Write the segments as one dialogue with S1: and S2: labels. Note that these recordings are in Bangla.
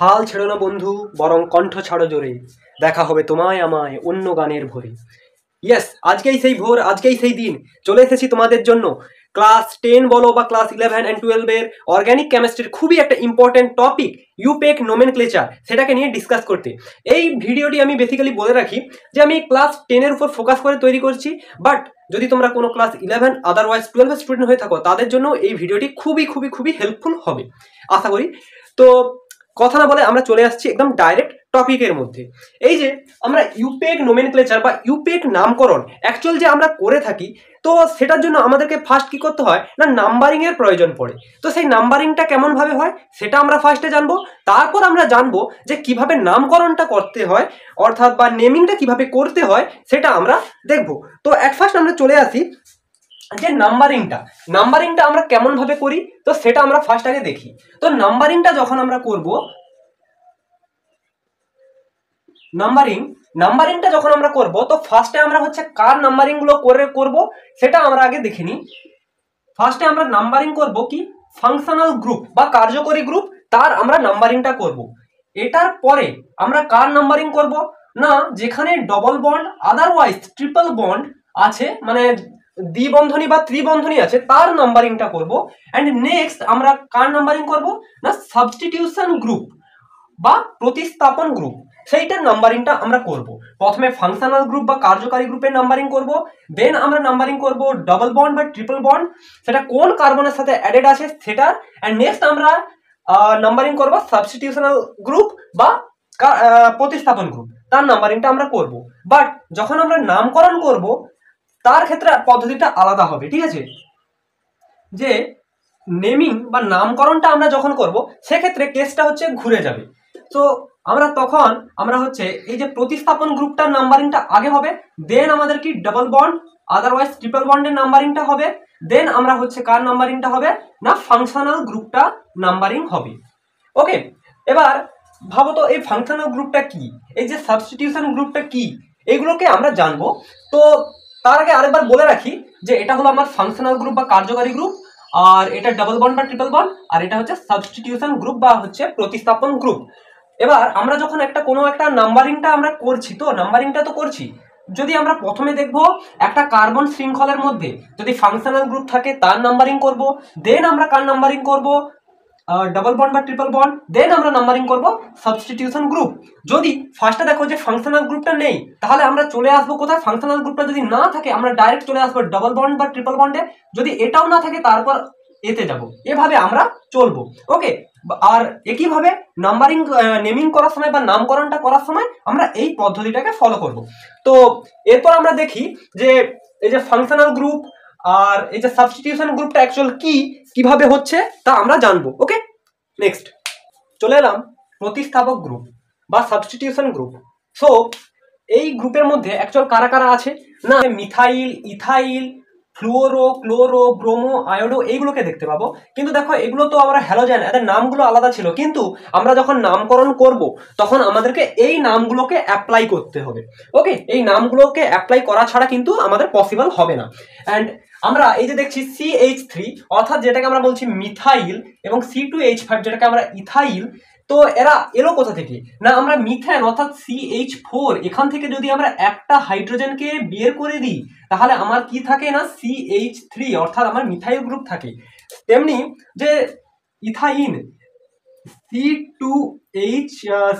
S1: হাল ছেড়ো না বন্ধু, বরং কণ্ঠ ছাড়ো জোরে, দেখা হবে তোমায় আমায় অন্য গানের ভোরে। ইয়েস, আজকেই সেই ভোর, আজকেই সেই দিন চলে এসেছি তোমাদের জন্য। ক্লাস 10 বলো বা ক্লাস 11 অ্যান্ড 12 এর অর্গ্যানিক কেমিস্ট্রির খুবই একটা ইম্পর্টেন্ট টপিক ইউপেক নোমেনক্লেচার, সেটাকে নিয়ে ডিসকাস করতে এই ভিডিওটি আমি বেসিক্যালি বলে রাখি যে আমি ক্লাস 10 এর উপর ফোকাস করে তৈরি করছি। বাট যদি তোমরা কোনো ক্লাস 11 আদারওয়াইজ 12 স্টুডেন্ট হয়ে থাকো, তাদের জন্য এই ভিডিওটি খুবই খুবই খুবই হেল্পফুল হবে আশা করি। তো কথা না বলে আমরা চলে আসছি একদম ডাইরেক্ট টপিকের মধ্যে। এই যে আমরা ইউপেক নোমেনক্লেচার বা ইউপেক নামকরণ অ্যাকচুয়াল যে আমরা করে থাকি, তো সেটার জন্য আমাদেরকে ফার্স্ট কি করতে হয় না, নাম্বারিং এর প্রয়োজন পড়ে। তো সেই নাম্বারিংটা কেমন ভাবে হয় সেটা আমরা ফার্স্টে জানবো। তারপর আমরা জানবো যে কিভাবে নামকরণটা করতে হয়, অর্থাৎ বা নেমিংটা কিভাবে করতে হয় সেটা আমরা দেখবো। তো অ্যাট ফার্স্ট আমরা চলে আসি যে নাম্বারিংটা আমরা কেমন ভাবে করি, তো সেটা আমরা ফার্স্ট আগে দেখি। তো নাম্বারিংটা যখন আমরা করব, নাম্বারিংটা যখন আমরা করব, তো ফার্স্টে আমরা হচ্ছে কার নাম্বারিং গুলো করব সেটা আমরা আগে দেখে নিই। ফার্স্টে আমরা নাম্বারিং করব কি, ফাংশনাল গ্রুপ বা কার্যকরী গ্রুপ, তার আমরা নাম্বারিংটা করব। এটার পরে আমরা কার নাম্বারিং করব না, যেখানে double bond otherwise triple bond আছে, মানে দ্বিবন্ধনী বা ত্রিবন্ধনী আছে, তার নাম্বারিংটা করব। অ্যান্ড নেক্সট আমরা কার নাম্বারিং করব না, সাবস্টিটিউশন গ্রুপ বা প্রতিস্থাপন গ্রুপ, সেইটার নাম্বারিংটা আমরা করব। প্রথমে ফাংশনাল গ্রুপ বা কার্যকারী গ্রুপের নাম্বারিং করব, দেন আমরা নাম্বারিং করব ডবল বন্ড বা ট্রিপল বন্ড, সেটা কোন কার্বনের সাথে অ্যাডেড আছে সেটার। অ্যান্ড নেক্সট আমরা নাম্বারিং করব সাবস্টিটিউশনাল গ্রুপ বা প্রতিস্থাপন গ্রুপ, তার নাম্বারিংটা আমরা করব। বাট যখন আমরা নামকরণ করব তার ক্ষেত্রে পদ্ধতিটা আলাদা হবে, ঠিক আছে। যে নেমিং বা নামকরণটা আমরা যখন করব সেক্ষেত্রে কেসটা হচ্ছে ঘুরে যাবে। তো আমরা হচ্ছে এই যে প্রতিস্থাপন গ্রুপটার নাম্বারিংটা আগে হবে, দেন আমাদের কি ডবল বন্ড আদারওয়াইজ ট্রিপল বন্ডের নাম্বারিংটা হবে, দেন আমরা হচ্ছে কার নাম্বারিংটা হবে না, ফাংশনাল গ্রুপটা নাম্বারিং হবে। ওকে, এবার ভাবো তো এই ফাংশনাল গ্রুপটা কি, এই যে সাবস্টিটিউশন গ্রুপটা কি, এগুলোকে আমরা জানবো। তো তার আগে আরেকবার বলে রাখি যে এটা হলো আমার ফাংশনাল গ্রুপ বা কার্যকারী গ্রুপ, আর এটা ডাবল বন্ড বা ট্রিপল বন্ড, আর এটা হচ্ছে সাবস্টিটিউশন গ্রুপ বা হচ্ছে প্রতিস্থাপন গ্রুপ। এবার আমরা যখন কোনো একটা নাম্বারিংটা আমরা করছি, তো নাম্বারিংটা তো করছি, যদি আমরা প্রথমে দেখব একটা কার্বন শৃঙ্খলের মধ্যে যদি ফাংশনাল গ্রুপ থাকে তার নাম্বারিং করব, দেন আমরা কার নাম্বারিং করব, ডাবল বন্ড বা ট্রিপল বন্ড, দেন আমরা নাম্বারিং করব সাবস্টিটিউশন গ্রুপ। যদি ফার্স্টে দেখো যে ফাংশনাল গ্রুপটা নেই, তাহলে আমরা চলে আসবো কোথায়, ফাংশনাল গ্রুপটা যদি না থাকে আমরা ডাইরেক্ট চলে আসবো ডাবল বন্ড বা ট্রিপল বন্ডে, যদি এটাও না থাকে তারপর এতে যাব, এভাবে আমরা চলবো। ওকে, আর একইভাবে নাম্বারিং নেমিং করার সময় বা নামকরণটা করার সময় আমরা এই পদ্ধতিটাকে ফলো করব। তো এরপর আমরা দেখি যে এই যে ফাংশনাল গ্রুপ আর এই যে সাবস্টিটিউশন গ্রুপটা অ্যাকচুয়াল কিভাবে হচ্ছে তা আমরা জানবো। ওকে, নেক্সট চলে এলাম প্রতিস্থাপক গ্রুপ বা সাবস্টিটিউশন গ্রুপ। সো এই গ্রুপের মধ্যে অ্যাকচুয়াল কারা কারা আছে না, methyl, ethyl, fluoro, chloro, bromo, iodo, এইগুলোকে দেখতে পাবো। কিন্তু দেখো এগুলো তো আমরা হ্যালোজেন, এদের নামগুলো আলাদা ছিল, কিন্তু আমরা যখন নামকরণ করব তখন আমাদেরকে এই নামগুলোকে অ্যাপ্লাই করতে হবে। ওকে, এই নামগুলোকে অ্যাপ্লাই করা ছাড়া কিন্তু আমাদের পসিবল হবে না। অ্যান্ড আমরা এই যে দেখছি CH3 অর্থাৎ যেটাকে আমরা বলছি মিথাইল, এবং C2H5 যেটাকে আমরা ইথাইল, তো এরা এলো কোথা থেকে না, আমরা মিথেন অর্থাৎ CH4 এখান থেকে যদি আমরা একটা হাইড্রোজেনকে বের করে দিই তাহলে আমার কি থাকে না, CH3 অর্থাৎ আমার মিথাইল গ্রুপ থাকে। তেমনি যে ইথাইন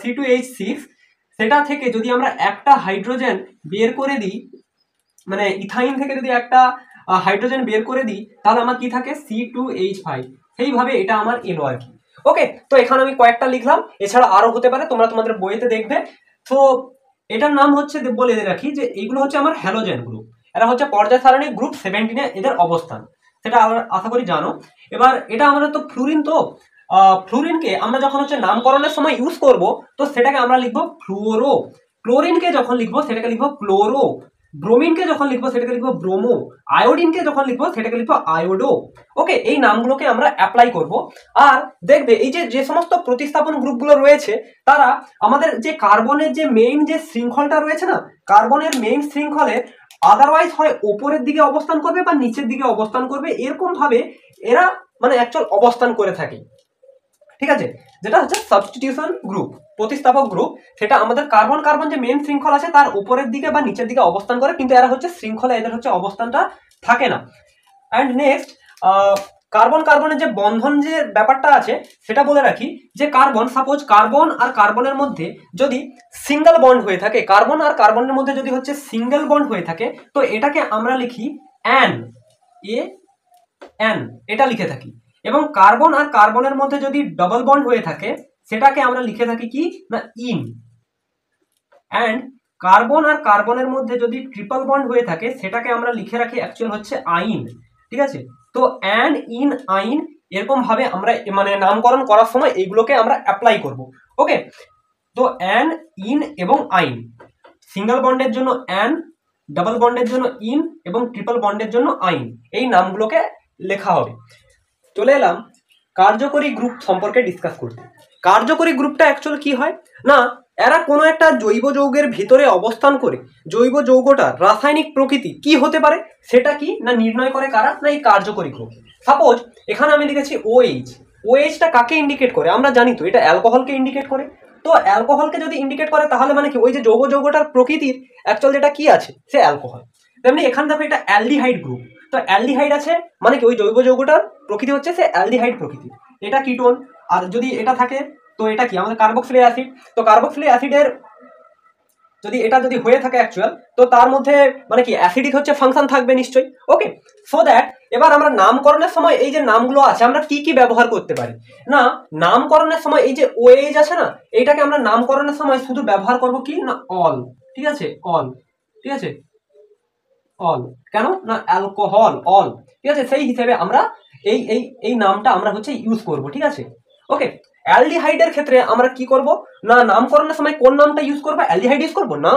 S1: C2H6 সেটা থেকে যদি আমরা একটা হাইড্রোজেন বের করে দিই, মানে ইথাইন থেকে যদি একটা হাইড্রোজেন বের করে দিই তাহলে আমার কি থাকে, C2H5। সেইভাবে এটা আমার এলো আর কি। ওকে, তো এখানে আমি কয়েকটা লিখলাম, এছাড়া আরো হতে পারে, তোমরা তোমাদের বইতে দেখবে। তো এটার নাম হচ্ছে, বলে রাখি যে এইগুলো হচ্ছে আমার হ্যালোজেন গ্রুপ, এরা হচ্ছে পর্যায় সারণী গ্রুপ 17 এদের অবস্থান, সেটা আশা করি জানো। এবার এটা আমাদের তো ফ্লুরিন, তো ফ্লুরিনকে আমরা যখন হচ্ছে নামকরণের সময় ইউজ করব তো সেটাকে আমরা লিখবো ফ্লুওরো, ক্লোরিনকে যখন লিখবো সেটাকে লিখবো ক্লোরো, ব্রোমিনকে যখন লিখবো সেটাকে লিখবো ব্রোমো, আয়োডিনকে যখন লিখবো সেটাকে লিখবো আয়োডো। ওকে, এই নামগুলোকে আমরা অ্যাপ্লাই করব। আর দেখবে এই যে সমস্ত প্রতিস্থাপন গ্রুপগুলো রয়েছে তারা আমাদের যে কার্বনের যে মেইন যে শৃঙ্খলটা রয়েছে না, কার্বনের মেইন শৃঙ্খলে আদারওয়াইজ হয় ওপরের দিকে অবস্থান করবে বা নিচের দিকে অবস্থান করবে, এরকম ভাবে এরা মানে অ্যাকচুয়াল অবস্থান করে থাকে, ঠিক আছে, যেটা হচ্ছে সাবস্টিটিউশন গ্রুপ, প্রতিস্থাপক গ্রুপ। সেটা আমাদের কার্বন কার্বন যে মেন শৃঙ্খল আছে তার উপরের দিকে বা নিচের দিকে অবস্থান করে, কিন্তু এরা হচ্ছে শৃঙ্খলা, এদের হচ্ছে অবস্থানটা থাকে না। অ্যান্ড নেক্সট, কার্বন কার্বনের যে বন্ধন যে ব্যাপারটা আছে সেটা বলে রাখি, যে কার্বন, সাপোজ কার্বন আর কার্বনের মধ্যে যদি সিঙ্গেল বন্ড হয়ে থাকে, কার্বন আর কার্বনের মধ্যে যদি হচ্ছে সিঙ্গেল বন্ড হয়ে থাকে, তো এটাকে আমরা লিখি অ্যান, এটা লিখে থাকি। এবং কার্বন আর কার্বনের মধ্যে যদি ডবল বন্ড হয়ে থাকে সেটাকে আমরা লিখে থাকি কি না ইন। অ্যান্ড কার্বন আর কার্বনের মধ্যে যদি ট্রিপল বন্ড হয়ে থাকে সেটাকে আমরা লিখে রাখি অ্যাকচুয়াল হচ্ছে আইন। ঠিক আছে, তো অ্যান, ইন, আইন এরকম ভাবে আমরা মানে নামকরণ করার সময় এইগুলোকে আমরা অ্যাপ্লাই করব। ওকে, তো অ্যান, ইন এবং আইন, সিঙ্গেল বন্ডের জন্য অ্যান, ডাবল বন্ডের জন্য ইন এবং ট্রিপল বন্ডের জন্য আইন, এই নামগুলোকে লেখা হবে। চলে এলাম কার্যকরী গ্রুপ সম্পর্কে ডিসকাস করতে। কার্যকরী গ্রুপটা অ্যাকচুয়ালি কি হয় না, এরা কোনো একটা জৈব যৌগের ভিতরে অবস্থান করে জৈব যৌগটার রাসায়নিক প্রকৃতি কি হতে পারে সেটা কি না নির্ণয় করে কারা, না এই কার্যকরী গ্রুপ। সাপোজ এখানে আমি লিখেছি OH, OHটা কাকে ইন্ডিকেট করে আমরা জানি তো, এটা অ্যালকোহলকে ইন্ডিকেট করে। তো অ্যালকোহলকে যদি ইন্ডিকেট করে তাহলে মানে কি ওই যে যৌগটার প্রকৃতির অ্যাকচুয়াল যেটা কি আছে সে অ্যালকোহল। তেমনি এখানে দেখো এটা অ্যালডিহাইড গ্রুপ, তো অ্যালডিহাইড আছে মানে কি ওই জৈব যৌগটার প্রকৃতি হচ্ছে সে অ্যালডিহাইড প্রকৃতি, এটা কিটোন। আর যদি এটা থাকে তো এটা কি আমাদের কার্বক্সিলিক অ্যাসিড। তো কার্বক্সিলিক অ্যাসিডের যদি এটা যদি হয়ে থাকে অ্যাকচুয়াল, তো তার মধ্যে মানে কি অ্যাসিডিক হচ্ছে ফাংশন থাকবে নিশ্চয়ই। ওকে, সো দ্যাট এবার আমরা নামকরণের সময় এই যে নামগুলো আছে আমরা কি কি ব্যবহার করতে পারি না, নামকরণের সময় এই যে OH আছে না, এইটাকে আমরা নামকরণের সময় শুধু ব্যবহার করব কি না অল। ঠিক আছে, অল। ঠিক আছে, অল কেন না অ্যালকোহল, অল। ঠিক আছে, সেই হিসেবে আমরা এই এই এই নামটা আমরা হচ্ছে ইউজ করব। ঠিক আছে, ওকে। অ্যালডিহাইডের ক্ষেত্রে আমরা কি করব না নামকরণের সময় কোন নামটা ইউজ করব, অ্যালডিহাইড ইউজ করব না,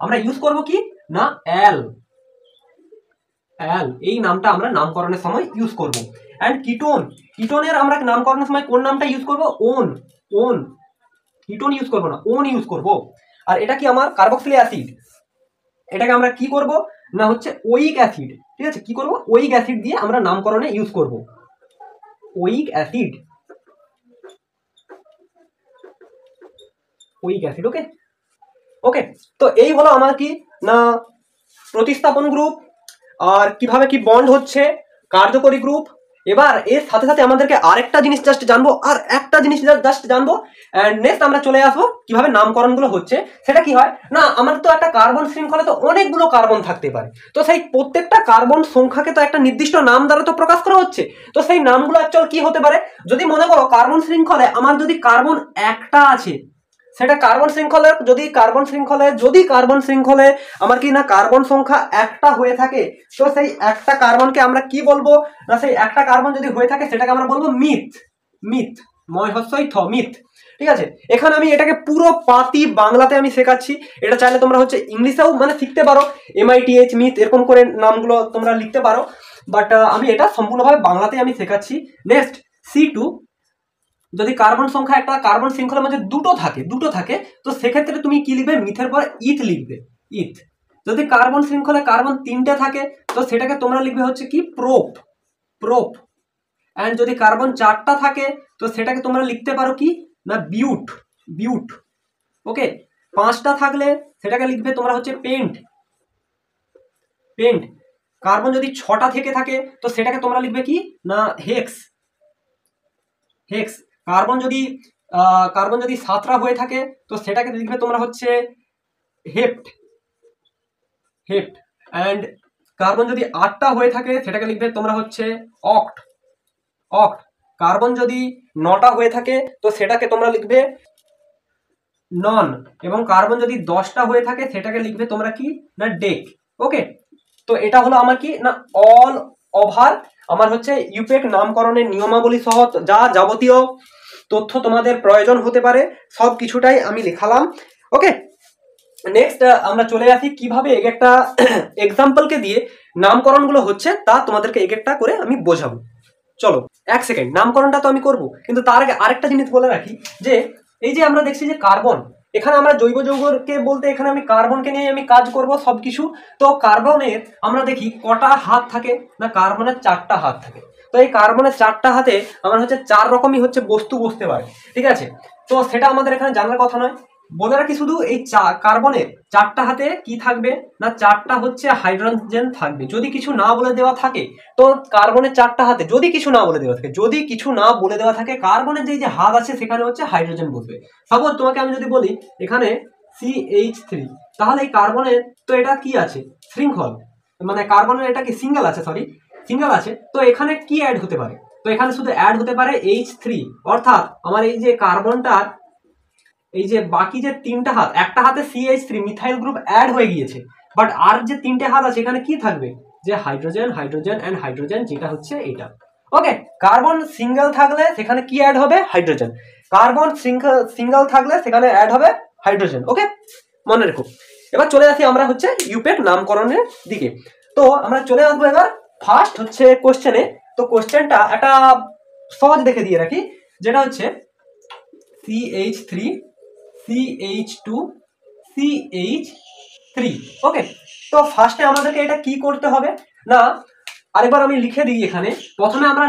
S1: আমরা ইউজ করব কি না অ্যাল, এই নামটা আমরা নামকরণের সময় ইউজ করব। অ্যান্ড কিটোন, কিটোনের আমরা নামকরণের সময় কোন নামটা ইউজ করব, ওন, কিটোন ইউজ করব না, ওন ইউজ করব। আর এটা কি আমার কার্বক্সিলিক অ্যাসিড, এটাকে আমরা কি করব না হচ্ছে ওইক অ্যাসিড। ঠিক আছে, কি করব ওইক অ্যাসিড দিয়ে আমরা নামকরণে ইউজ করব, ওইক অ্যাসিড, ওইক অ্যাসিড। ওকে, ওকে। তো এই হলো আমার কি না প্রতিস্থাপন গ্রুপ আর কিভাবে কি বন্ড হচ্ছে, কার্যকরী গ্রুপ। এবার এর সাথে সাথে আমাদেরকে আরেকটা জিনিস জাস্ট জানবো, আর একটা জিনিস জাস্ট জানবো, এন্ড নেক্সট আমরা চলে আসবো কিভাবে নামকরণগুলো হচ্ছে। সেটা কি হয় না আমাদের তো একটা কার্বন শৃঙ্খলে তো অনেকগুলো কার্বন থাকতে পারে, তো সেই প্রত্যেকটা কার্বন সংখ্যাকে তো একটা নির্দিষ্ট নাম দ্বারা তো প্রকাশ করা হচ্ছে। তো সেই নামগুলো অ্যাকচুয়াল কি হতে পারে, যদি মনে করো কার্বন শৃঙ্খলে আমার যদি কার্বন একটা আছে, সেটা কার্বন শৃঙ্খলের যদি কার্বন শৃঙ্খলে আমার কি না কার্বন সংখ্যা একটা হয়ে থাকে, তো সেই একটা কার্বনকে আমরা কি বলবো না সেই একটা কার্বন যদি হয়ে থাকে সেটাকে আমরা বলবো মিথ, মিথ, মিথ। ঠিক আছে, এখানে আমি এটাকে পুরো পাতি বাংলাতে আমি শেখাচ্ছি, এটা চাইলে তোমরা হচ্ছে ইংলিশেও মানে শিখতে পারো, MITH মিথ এরকম করে নামগুলো তোমরা লিখতে পারো, বাট আমি এটা সম্পূর্ণভাবে বাংলাতে আমি শেখাচ্ছি। নেক্সট C2, যদি কার্বন সংখ্যা একটা কার্বন শৃঙ্খলার মধ্যে দুটো থাকে তো সেক্ষেত্রে তুমি কি লিখবে, মিথের পর ইথ লিখবে, ইথ। যদি কার্বন শৃঙ্খলায় কার্বন 3টে থাকে তো সেটাকে তোমরা লিখবে হচ্ছে কি প্রোপ। এন্ড যদি কার্বন 4টা থাকে তো সেটাকে তোমরা লিখতে পারো কি না বিউট। ওকে, 5টা থাকলে সেটাকে লিখবে তোমরা হচ্ছে পেন্ট। কার্বন যদি 6টা থেকে থাকে তো সেটাকে তোমরা লিখবে কি না হেক্স। কার্বন যদি 7টা হয়ে থাকে তো সেটাকে লিখবে তোমরা হচ্ছে হেপ্ট। অ্যান্ড কার্বন যদি 8টা হয়ে থাকে সেটাকে লিখবে তোমরা হচ্ছে অক্ট। কার্বন যদি 9টা হয়ে থাকে তো সেটাকে তোমরা লিখবে নন, এবং কার্বন যদি 10টা হয়ে থাকে সেটাকে লিখবে তোমরা কি না ডেক। ওকে, তো এটা হলো আমার কি না অল ওভার আমার হচ্ছে ইউপেক নামকরণের নিয়মাবলী সহ যা যাবতীয় তথ্য তোমাদের প্রয়োজন হতে পারে সব কিছুটাই আমি লেখালাম। ওকে, নেক্সট আমরা চলে আসি কিভাবে এক একটা এক্সাম্পলকে দিয়ে নামকরণগুলো হচ্ছে তা তোমাদেরকে এক একটা করে আমি বোঝাবো। চলো 1 সেকেন্ড, নামকরণটা তো আমি করব, কিন্তু তার আগে আরেকটা জিনিস বলে রাখি যে এই যে আমরা দেখছি যে কার্বন, এখানে আমরা জৈব যৌগকে বলতে এখানে আমি কার্বনকে নিয়ে আমি কাজ করব সবকিছু। তো কার্বনের আমরা দেখি কটা হাত থাকে না, কার্বনের 4টা হাত থাকে। তো এই কার্বনের চারটা হাতে আমার হচ্ছে 4 রকমই হচ্ছে বস্তু বসতে পারে, ঠিক আছে। তো সেটা আমাদের এখানে জানার কথা নয়, বলে রাখি শুধু এই কার্বনের চারটা হাতে কি থাকবে না, চারটা হচ্ছে হাইড্রোজেন থাকবে। যদি কিছু না বলে দেওয়া থাকে, তো কার্বনের চারটা হাতে যদি কিছু না বলে দেওয়া থাকে, যদি কিছু না বলে দেওয়া থাকে, কার্বনের যে হাত আছে সেখানে হচ্ছে হাইড্রোজেন বসবে। সাপোজ তোমাকে আমি যদি বলি এখানে CH3, তাহলে এই কার্বনের তো এটা কি আছে, শৃঙ্খল, মানে কার্বনের এটা কি সিঙ্গেল আছে, সরি সিঙ্গেল আছে। তো এখানে কি অ্যাড হতে পারে, তো এখানে শুধু অ্যাড হতে পারে H3, অর্থাৎ আমার এই যে কার্বনটার এই যে বাকি যে তিনটা হাত, একটা হাতে CH3 মিথাইল গ্রুপ অ্যাড হয়ে গিয়েছে, বাট আর যে তিনটে হাত আছে এখানে কি থাকবে, যে হাইড্রোজেন হাইড্রোজেন এন্ড হাইড্রোজেন, যেটা হচ্ছে এটা। ওকে, কার্বন সিঙ্গেল থাকলে সেখানে কি অ্যাড হবে, হাইড্রোজেন। কার্বন সিঙ্গেল থাকলে সেখানে অ্যাড হবে হাইড্রোজেন। ওকে, মনে রেখো। এবার চলে আসি আমরা হচ্ছে ইউপেক নামকরণের দিকে। তো আমরা চলে আসবো এবার ফার্স্ট হচ্ছে কোশ্চেনে। তো কোশ্চেনটা একটা সহজ দেখে দিয়ে রাখি, যেটা হচ্ছে CH3 CH2 CH3। ওকে, তো ফার্স্টে আমাদেরকে এটা কি করতে হবে না, আরেকবার আমি লিখে দিই এখানে। প্রথমে আমরা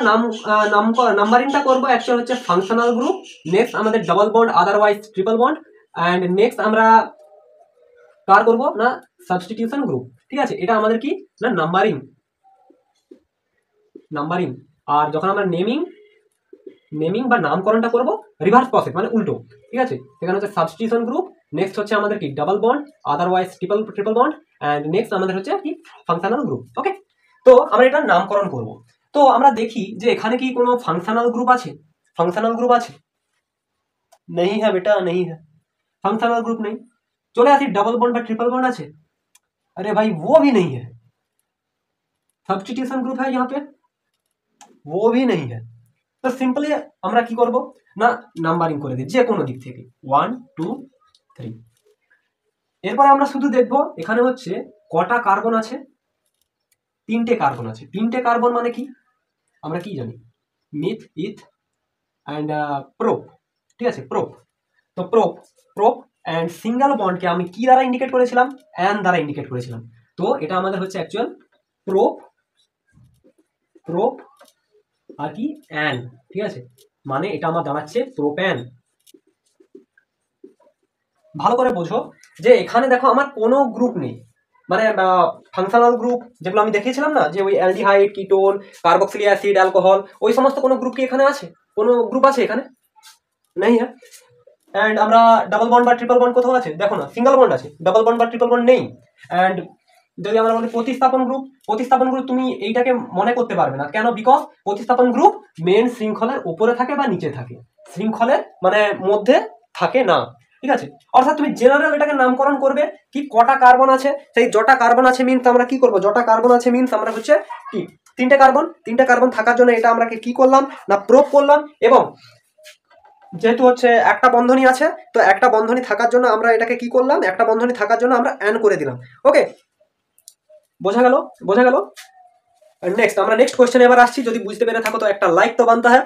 S1: নাম্বারিংটা করবো অ্যাকচুয়াল হচ্ছে ফাংশনাল গ্রুপ, নেক্সট আমাদের double bond otherwise triple bond, and next আমরা কার করবো না সাবস্টিটিউশন গ্রুপ, ঠিক আছে। এটা আমাদের কি না নাম্বারিং। আর যখন আমরা নেমিং বা নামকরণটা করব রিভার্স প্রসেস, মানে উল্টো, ঠিক আছে। এখানে হচ্ছে সাবস্টিটিউশন গ্রুপ, নেক্সট হচ্ছে আমাদের কি double bond otherwise triple bond, and next আমাদের হচ্ছে কি ফাংশনাল গ্রুপ। ওকে, তো আমরা এটা নামকরণ করব। তো আমরা দেখি যে এখানে কি কোনো ফাংশনাল গ্রুপ আছে, नहीं है बेटा, नहीं है, फंक्शनल ग्रुप नहीं। चले आती डबल बॉन्ड বা ट्रिपल बॉन्ड আছে, अरे भाई वो भी नहीं है। सब्स्टिट्यूशन ग्रुप है यहाँ पे, वो भी नहीं है। তো সিম্পলি আমরা কি করব না নাম্বারিং করে দিই যে কোনো দিক থেকে 1 2 3। এরপর আমরা শুধু দেখব এখানে হচ্ছে কটা কার্বন আছে, তিনটে কার্বন আছে। তিনটে কার্বন মানে কি আমরা কি জানি, মিথ ইথ অ্যান্ড প্রোপ, ঠিক আছে, প্রোপ। তো প্রোপ অ্যান্ড সিঙ্গেল বন্ডকে আমি কি দ্বারা ইন্ডিকেট করেছিলাম, অ্যান দ্বারা ইন্ডিকেট করেছিলাম। তো এটা আমাদের হচ্ছে অ্যাকচুয়াল প্রোপ আর কি অ্যান, ঠিক আছে, মানে এটা আমার দাঁড়াচ্ছে প্রোপ্যান। ভালো করে বোঝো যে এখানে দেখো আমার কোনো গ্রুপ নেই, মানে ফাংশনাল গ্রুপ যেগুলো আমি দেখিয়েছিলাম না, যে ওই aldehyde ketone carboxylic acid alcohol, ওই সমস্ত কোনো গ্রুপ কি এখানে আছে, কোনো গ্রুপ আছে এখানে নেই। হ্যাঁ, অ্যান্ড আমরা ডাবল বন্ড বা ট্রিপল বন্ড কোথাও আছে, দেখো না সিঙ্গেল বন্ড আছে, ডাবল বন্ড বা ট্রিপল বন্ড নেই। অ্যান্ড যদি আমরা বলি প্রতিস্থাপন গ্রুপ তুমি এইটাকে মনে করতে পারবে না, কেন, বিকজ প্রতিস্থাপন গ্রুপ মেন শৃঙ্খলের উপরে থাকে বা নিচে থাকে, শৃঙ্খলের মানে মধ্যে থাকে না, ঠিক আছে। অর্থাৎ তুমি জেনারেল এটাকে নামকরণ করবে কি কটা কার্বন আছে, সেই জটা কার্বন আছে মিনস আমরা কি করবো, জটা কার্বন আছে মিনস আমরা হচ্ছে কি তিনটে কার্বন থাকার জন্য এটা আমরা কি করলাম না প্রোব করলাম, এবং যেহেতু হচ্ছে একটা বন্ধনী আছে, তো একটা বন্ধনী থাকার জন্য আমরা এটাকে কি করলাম, একটা বন্ধনী থাকার জন্য আমরা অ্যান করে দিলাম। ওকে, বোঝা গেল। নেক্সট আমরা নেক্সট কোশ্চেনে এবার আসছি, যদি বুঝতে পেরে থাকো তো একটা লাইক তো বানতে হয়।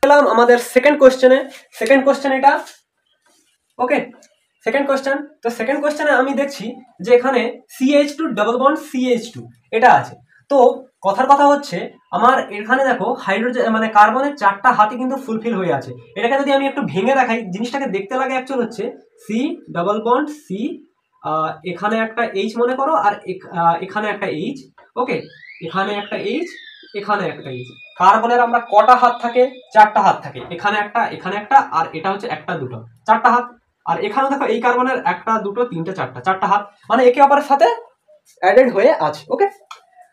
S1: গেলাম আমাদের সেকেন্ড কোশ্চেন এটা। ওকে, সেকেন্ড কোশ্চেনে আমি দেখছি যে এখানে CH2 ডাবল বন্ড CH2 এটা আছে। তো কথার কথা হচ্ছে আমার এখানে দেখো হাইড্রোজেন মানে কার্বনের চারটা হাতে কিন্তু ফুলফিল হয়ে আছে। এটাকে যদি আমি একটু ভেঙে দেখাই, জিনিসটাকে দেখতে লাগে অ্যাকচুয়াল হচ্ছে C ডাবল বন্ড C, এখানে একটা H মনে করো, আর এখানে একটা H। ওকে, এখানে একটা H, এখানে একটা H। কার্বনের আমরা কটা হাত থাকে, চারটা হাত থাকে, এখানে একটা, আর এটা হচ্ছে একটা দুটো, চারটা হাত। আর এখানে দেখো এই কার্বনের একটা দুটো তিনটে চারটা হাত, মানে একে অপরের সাথে অ্যাডেড হয়ে আছে। ওকে,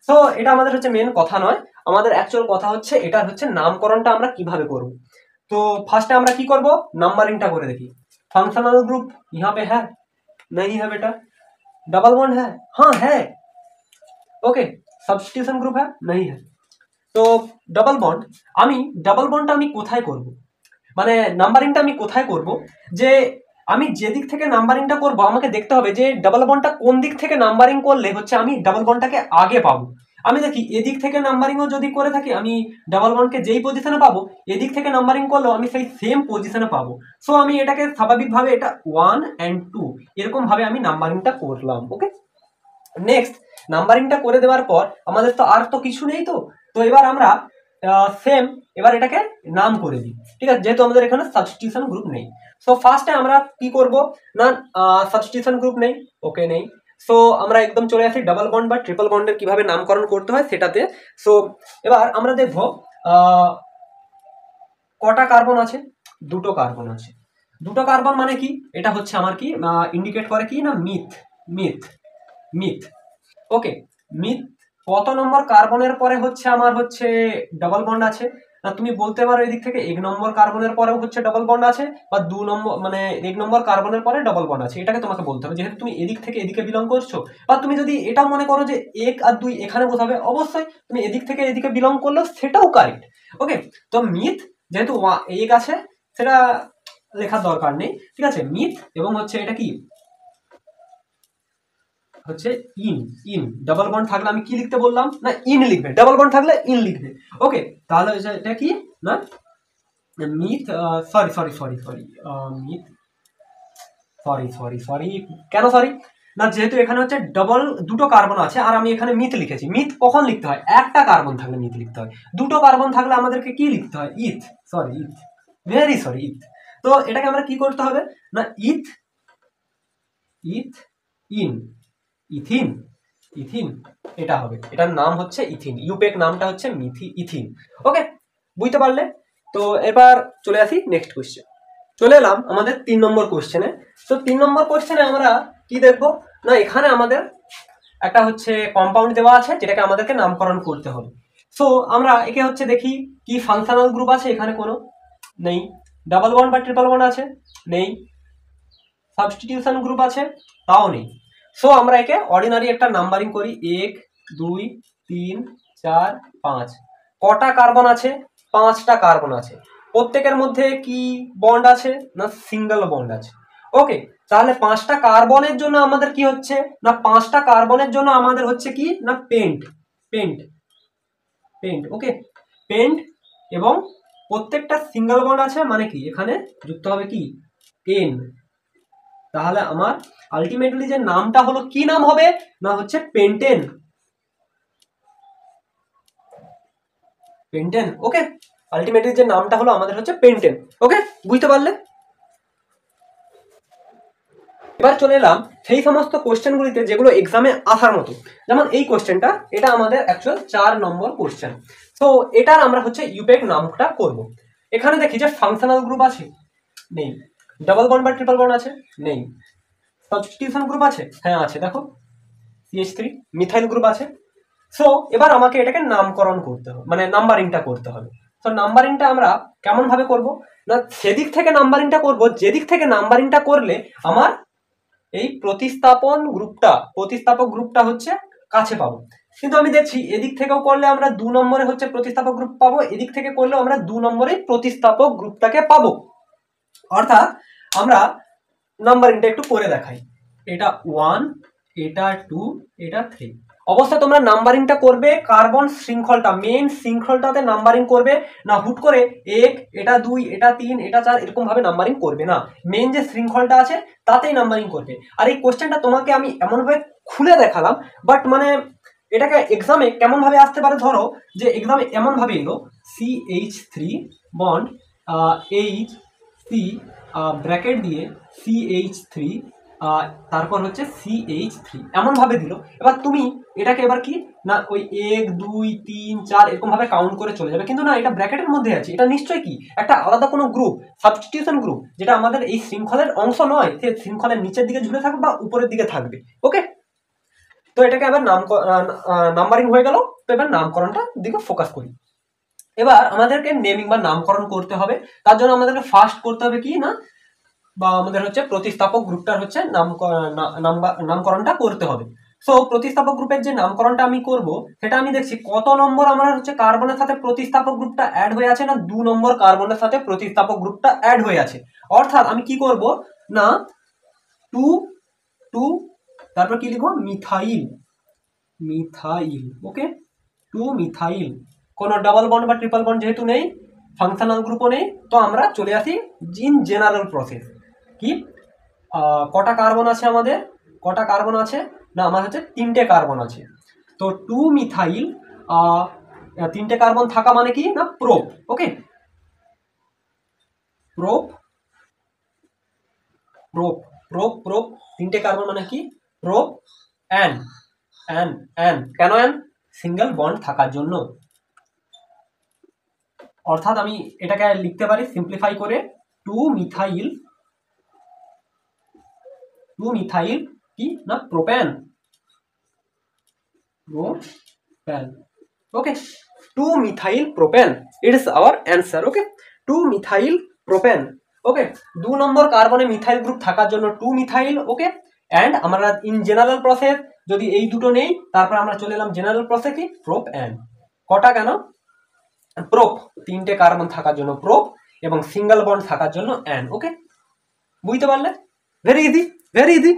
S1: তো এটা আমাদের হচ্ছে মেন কথা নয়, আমাদের অ্যাকচুয়াল কথা হচ্ছে এটার হচ্ছে নামকরণটা আমরা কিভাবে করব। তো ফার্স্টে আমরা কি করব, নাম্বারিংটা করে দেখি। ফাংশনাল গ্रुप यहाँ पे है, नहीं है बेटा। डबल बॉन्ड है, हाँ है। ओके, सब्स्टिट्यूशन ग्रुप है, नहीं है। তো ডাবল বন্ডটা আমি কোথায় করব, মানে নাম্বারিংটা আমি কোথায় করব, যে আমি যে দিক থেকে নাম্বারিংটা করব আমাকে দেখতে হবে যে ডাবল বন্ডটা কোন দিক থেকে নাম্বারিং করলে হচ্ছে আমি ডাবল বন্ডটাকে আগে পাবো। আমি দেখি এদিক থেকে নাম্বারিংও যদি করে থাকি আমি ডাবল বন্ডকে যেই পজিশনে পাবো, এদিক থেকে নাম্বারিং করলেও আমি সেই সেম পজিশনে পাবো। সো আমি এটাকে স্বাভাবিকভাবে এটা 1 and 2 এরকম ভাবে আমি নাম্বারিংটা করলাম। ওকে, নেক্সট নাম্বারিংটা করে দেওয়ার পর আমাদের তো আর তো কিছু নেই, তো এবার আমরা সেম এবার এটাকে নাম করে দিই, ঠিক আছে, যেহেতু আমাদের এখানে সাবস্টিটিউশন গ্রুপ নেই। সো ফার্স্টে আমরা কি করব না, সাবস্টিটিউশন গ্রুপ নেই, ওকে নেই। সো আমরা একদম চলে আসি ডাবল বন্ড বা ট্রিপল বন্ডের কিভাবে নামকরণ করতে হয় সেটাতে। সো এবার আমরা দেখব কটা কার্বন আছে, দুটো কার্বন আছে। দুটো কার্বন মানে কি, এটা হচ্ছে আমার কি ইন্ডিকেট করে কি না মিথ, মিথ, মিথ, ওকে। মিথ কত নম্বর কার্বনের পরে হচ্ছে আমার হচ্ছে ডাবল বন্ড আছে না, তুমি বলতে পারো এদিক থেকে 1 নম্বর কার্বনের পরেও হচ্ছে ডাবল বন্ড আছে, বা 2 নম্বর মানে 1 নম্বর কার্বনের পরে ডাবল বন্ড আছে, এটাকে তোমাকে বলতে হবে, যেহেতু তুমি এদিক থেকে এদিকে বিলং করছো। বা তুমি যদি এটা মনে করো যে 1 আর 2 এখানে বোঝাবে, অবশ্যই তুমি এদিক থেকে এদিকে বিলং করলেও সেটাও কারেক্ট, ওকে। তো মিথ যেহেতু 1 আছে সেটা লেখার দরকার নেই, ঠিক আছে। মিথ এবং হচ্ছে এটা কি হচ্ছে ইন, ইন ডাবল বন্ড থাকলে আমি কি লিখতে বললাম না, ইন লিখবে, ডাবল বন্ড থাকলে ইন লিখবে, ওকে। তাহলে এটা কি না myth, sorry sorry sorry sorry myth, sorry sorry sorry, কেন সরি না, যেহেতু এখানে হচ্ছে ডবল দুটো কার্বন আছে আর আমি এখানে মিথ লিখেছি। মিথ কখন লিখতে হয়, একটা কার্বন থাকলে মিথ লিখতে হয়, দুটো কার্বন থাকলে আমাদেরকে কি লিখতে হয়, ইথ, সরি ইথ, ভেরি সরি ইথ। তো এটাকে আমরা কি করতে হবে না, ইথ, ইথ, ইন, ইথিন, ইথিন, এটা হবে, এটার নাম হচ্ছে ইথিন, ইউপেক নামটা হচ্ছে ইথিন, ওকে, বুঝতে পারলে। তো এবার চলে আসি নেক্সট কোশ্চেন, চলে এলাম আমাদের 3 নম্বর কোশ্চেনে। তো 3 নম্বর কোশ্চেনে আমরা কি দেখবো না, এখানে আমাদের একটা হচ্ছে কম্পাউন্ড দেওয়া আছে যেটাকে আমাদেরকে নামকরণ করতে হবে। সো আমরা একে হচ্ছে দেখি কি ফাংশনাল গ্রুপ আছে, এখানে কোনো নেই। ডাবল বন্ড বা ট্রিপল বন্ড আছে, নেই। সাবস্টিটিউশন গ্রুপ আছে, তাও নেই। সো আমরা একে অর্ডিনারি একটা নাম্বারিং করি, 1 2 3 4 5। কটা কার্বন আছে, 5টা কার্বন আছে। প্রত্যেকের মধ্যে কি বন্ড আছে না, সিঙ্গেল বন্ড আছে, ওকে। তাহলে 5টা কার্বনের জন্য আমাদের কি হচ্ছে না, 5টা কার্বনের জন্য আমাদের হচ্ছে কি না পেন্ট, পেন্ট, পেন্ট, ওকে, পেন্ট। এবং প্রত্যেকটা সিঙ্গেল বন্ড আছে মানে কি এখানে যুক্ত হবে কি এন। তাহলে আমার আলটিমেটলি যে নামটা হলো কি নাম হবে না হচ্ছে পেন্টেন, পেন্টেন, ওকে। আলটিমেটলি যে নামটা হলো আমাদের হচ্ছে পেন্টেন, ওকে, বুঝতে পারলে। এবার চলে এলাম সেই সমস্ত কোশ্চেনগুলিতে যেগুলো এক্সামে আসার মতো, যেমন এই কোশ্চেনটা, এটা আমাদের অ্যাকচুয়াল 4 নম্বর কোশ্চেন। তো এটার আমরা হচ্ছে ইউপেক নামটা করব। এখানে দেখি যে ফাংশনাল গ্রুপ আছে, নেই। ডাবল বন্ড বা ট্রিপল বন্ড আছে, নেই। সাবস্টিটিউশন গ্রুপ আছে, হ্যাঁ আছে, দেখো CH3 মিথাইল গ্রুপ আছে। সো এবার আমাকে এটাকে নামকরণ করতে হবে, মানে নাম্বারিংটা করতে হবে। তো নাম্বারিংটা আমরা কেমন ভাবে করব না, সেদিক থেকে নাম্বারিংটা করব যেদিক থেকে নাম্বারিংটা করলে আমার এই প্রতিস্থাপক গ্রুপটা হচ্ছে কাছে পাবো। কিন্তু আমি দেখছি এদিক থেকেও করলে আমরা 2 নম্বরে হচ্ছে প্রতিস্থাপক গ্রুপ পাবো, এদিক থেকে করলেও আমরা 2 নম্বরে প্রতিস্থাপক গ্রুপটাকে পাবো। অর্থাৎ আমরা নাম্বারিংটা একটু করে দেখাই, এটা 1, এটা 2, এটা 3। অবশ্যই তোমরা নাম্বারিংটা করবে কার্বন শৃঙ্খলটা, মেন শৃঙ্খলটাতে নাম্বারিং করবে না, হুট করে 1, এটা 2, এটা 3, এটা 4 এরকম ভাবে নাম্বারিং করবে না, মেন যে শৃঙ্খলটা আছে তাতেই নাম্বারিং করবে। আর এই কোশ্চেনটা তোমাকে আমি এমনভাবে খুলে দেখালাম, বাট মানে এটাকে এক্সামে কেমন ভাবে আসতে পারে, ধরো যে এক্সামে এমন ভাবে এলো CH3 বন্ড HC ব্র্যাকেট দিয়ে CH3 তারপর হচ্ছে CH3 এমন ভাবে দিল। এবার তুমি এটাকে এবার কি না ওই 1 2 3 4 এরকম ভাবে কাউন্ট করে চলে যাবে, কিন্তু না এটা ব্র্যাকেটের মধ্যে আছে, এটা নিশ্চয়ই কি একটা আলাদা কোনো গ্রুপ, সাবস্টিটিউশন গ্রুপ, যেটা আমাদের এই শৃঙ্খলের অংশ নয়, সে শৃঙ্খলের নিচের দিকে ঝুলে থাকবে বা উপরের দিকে থাকবে, ওকে। তো এটাকে আবার নাম্বারিং হয়ে গেল। তো এবার নামকরণটার দিকে ফোকাস করি। এবার আমাদেরকে নেমিং বা নামকরণ করতে হবে, তার জন্য আমাদেরকে ফার্স্ট করতে হবে কি না, বা আমাদের হচ্ছে প্রতিস্থাপক গ্রুপটার হচ্ছে নামকরণটা করতে হবে। সো প্রতিস্থাপক গ্রুপের যে নামকরণটা আমি করব সেটা আমি দেখছি কত নম্বর আমার হচ্ছে কার্বনের সাথে প্রতিস্থাপক গ্রুপটা অ্যাড হয়ে আছে না, 2 নম্বর কার্বনের সাথে প্রতিস্থাপক গ্রুপটা অ্যাড হয়ে আছে। অর্থাৎ আমি কি করব না 2 2 তারপর কি লিখবো মিথাইল, মিথাইল, ওকে, 2 মিথাইল। কোনো ডাবল বন্ড বা ট্রিপল বন্ড যেহেতু নেই, ফাংশনাল গ্রুপও নেই, তো আমরা চলে আসি ইন জেনারেল প্রসেস। কি কটা কার্বন আছে আমাদের, কটা কার্বন আছে না আমার হচ্ছে 3টে কার্বন আছে। তো 2 মিথাইল তিনটে কার্বন থাকা মানে কি না প্রোপ। ওকে, প্রোপ প্রোপ প্রোপ প্রোপ তিনটে কার্বন মানে কি প্রোপ অ্যান অ্যান অ্যান কেন অ্যান সিঙ্গেল বন্ড থাকার জন্য। অর্থাৎ আমি এটাকে লিখতে পারি সিম্পলিফাই করে 2 মিথাইল কি না প্রোপ্যান propane. Okay, 2 methyl propane, it is our answer. Okay, 2 methyl propane. Okay, 2 number কার্বনে methyl group থাকার জন্য 2 মিথাইল। ওকে, অ্যান্ড আমরা ইন জেনারেল প্রসেস যদি এই দুটো নেই তারপর আমরা চলে এলাম জেনারেল প্রসেস কি প্রোপ অ্যান। কটা কেন প্রোপ, তিনটে কার্বন থাকার জন্য প্রোপ এবং সিঙ্গেল বন্ড থাকার জন্য অ্যান। ওকে, বুঝতে পারলে? Very easy, very easy.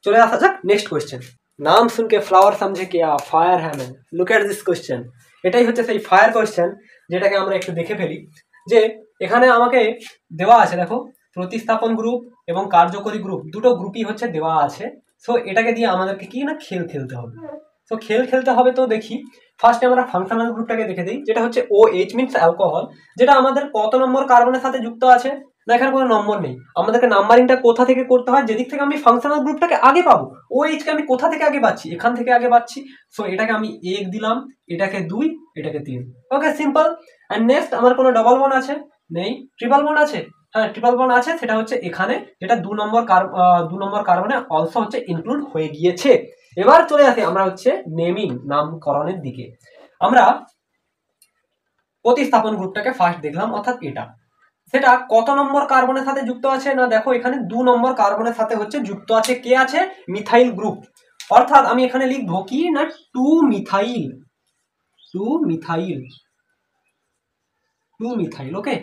S1: চলে আসা যাক নেক্সট কোয়েশ্চেন। নাম শুনকে ফ্লাওয়ার সমঝে কিয়া ফায়ার হ্যাঁ man, look at this question. এটাই হচ্ছে সেই ফায়ার কোয়েশ্চেন যেটাকে আমরা একটু দেখে ফেলি। যে এখানে আমাকে দেওয়া আছে, দেখো প্রতিস্থাপন গ্রুপ এবং কার্যকরী গ্রুপ দুটো গ্রুপই হচ্ছে দেওয়া আছে। সো এটাকে দিয়ে আমাদেরকে কি না খেলতে হবে। সো খেলতে হবে। তো দেখি ফার্স্টে আমরা ফাংশনাল গ্রুপটাকে দেখে দিই, যেটা হচ্ছে OH মিনস অ্যালকোহল, যেটা আমাদের কত নম্বর কার্বনের সাথে যুক্ত আছে না, এখানে কোনো নম্বর নেই। আমাদেরকে নাম্বারিংটা কোথা থেকে করতে হয়, যেদিক থেকে আমি ফাংশনাল গ্রুপটাকে আগে পাবো, OH কে আমি কোথা থেকে আগে পাচ্ছি, এখান থেকে আগে পাচ্ছি। সো এটাকে আমি 1 দিলাম, এটাকে 2, এটাকে 3। ওকে, সিম্পল। অ্যান্ড নেক্সট আমার কোনো ডবল বন্ড আছে নেই, ট্রিপল বন্ড আছে, হ্যাঁ ট্রিপল বন্ড আছে, সেটা হচ্ছে এখানে, যেটা 2 নম্বর কার্বনে অলসো হচ্ছে ইনক্লুড হয়ে গিয়েছে। এবার চলে আসি আমরা হচ্ছে নেমিং, নামকরণের দিকে। আমরা প্রতিস্থাপন গ্রুপটাকে ফার্স্ট দেখলাম, অর্থাৎ এটা, সেটা কত নম্বর কার্বনের সাথে যুক্ত আছে না, দেখো এখানে 2 নম্বর কার্বনের সাথে হচ্ছে যুক্ত আছে, কে আছে মিথাইল গ্রুপ। অর্থাৎ আমি এখানে লিখবো কি না 2 মিথাইল। Okay,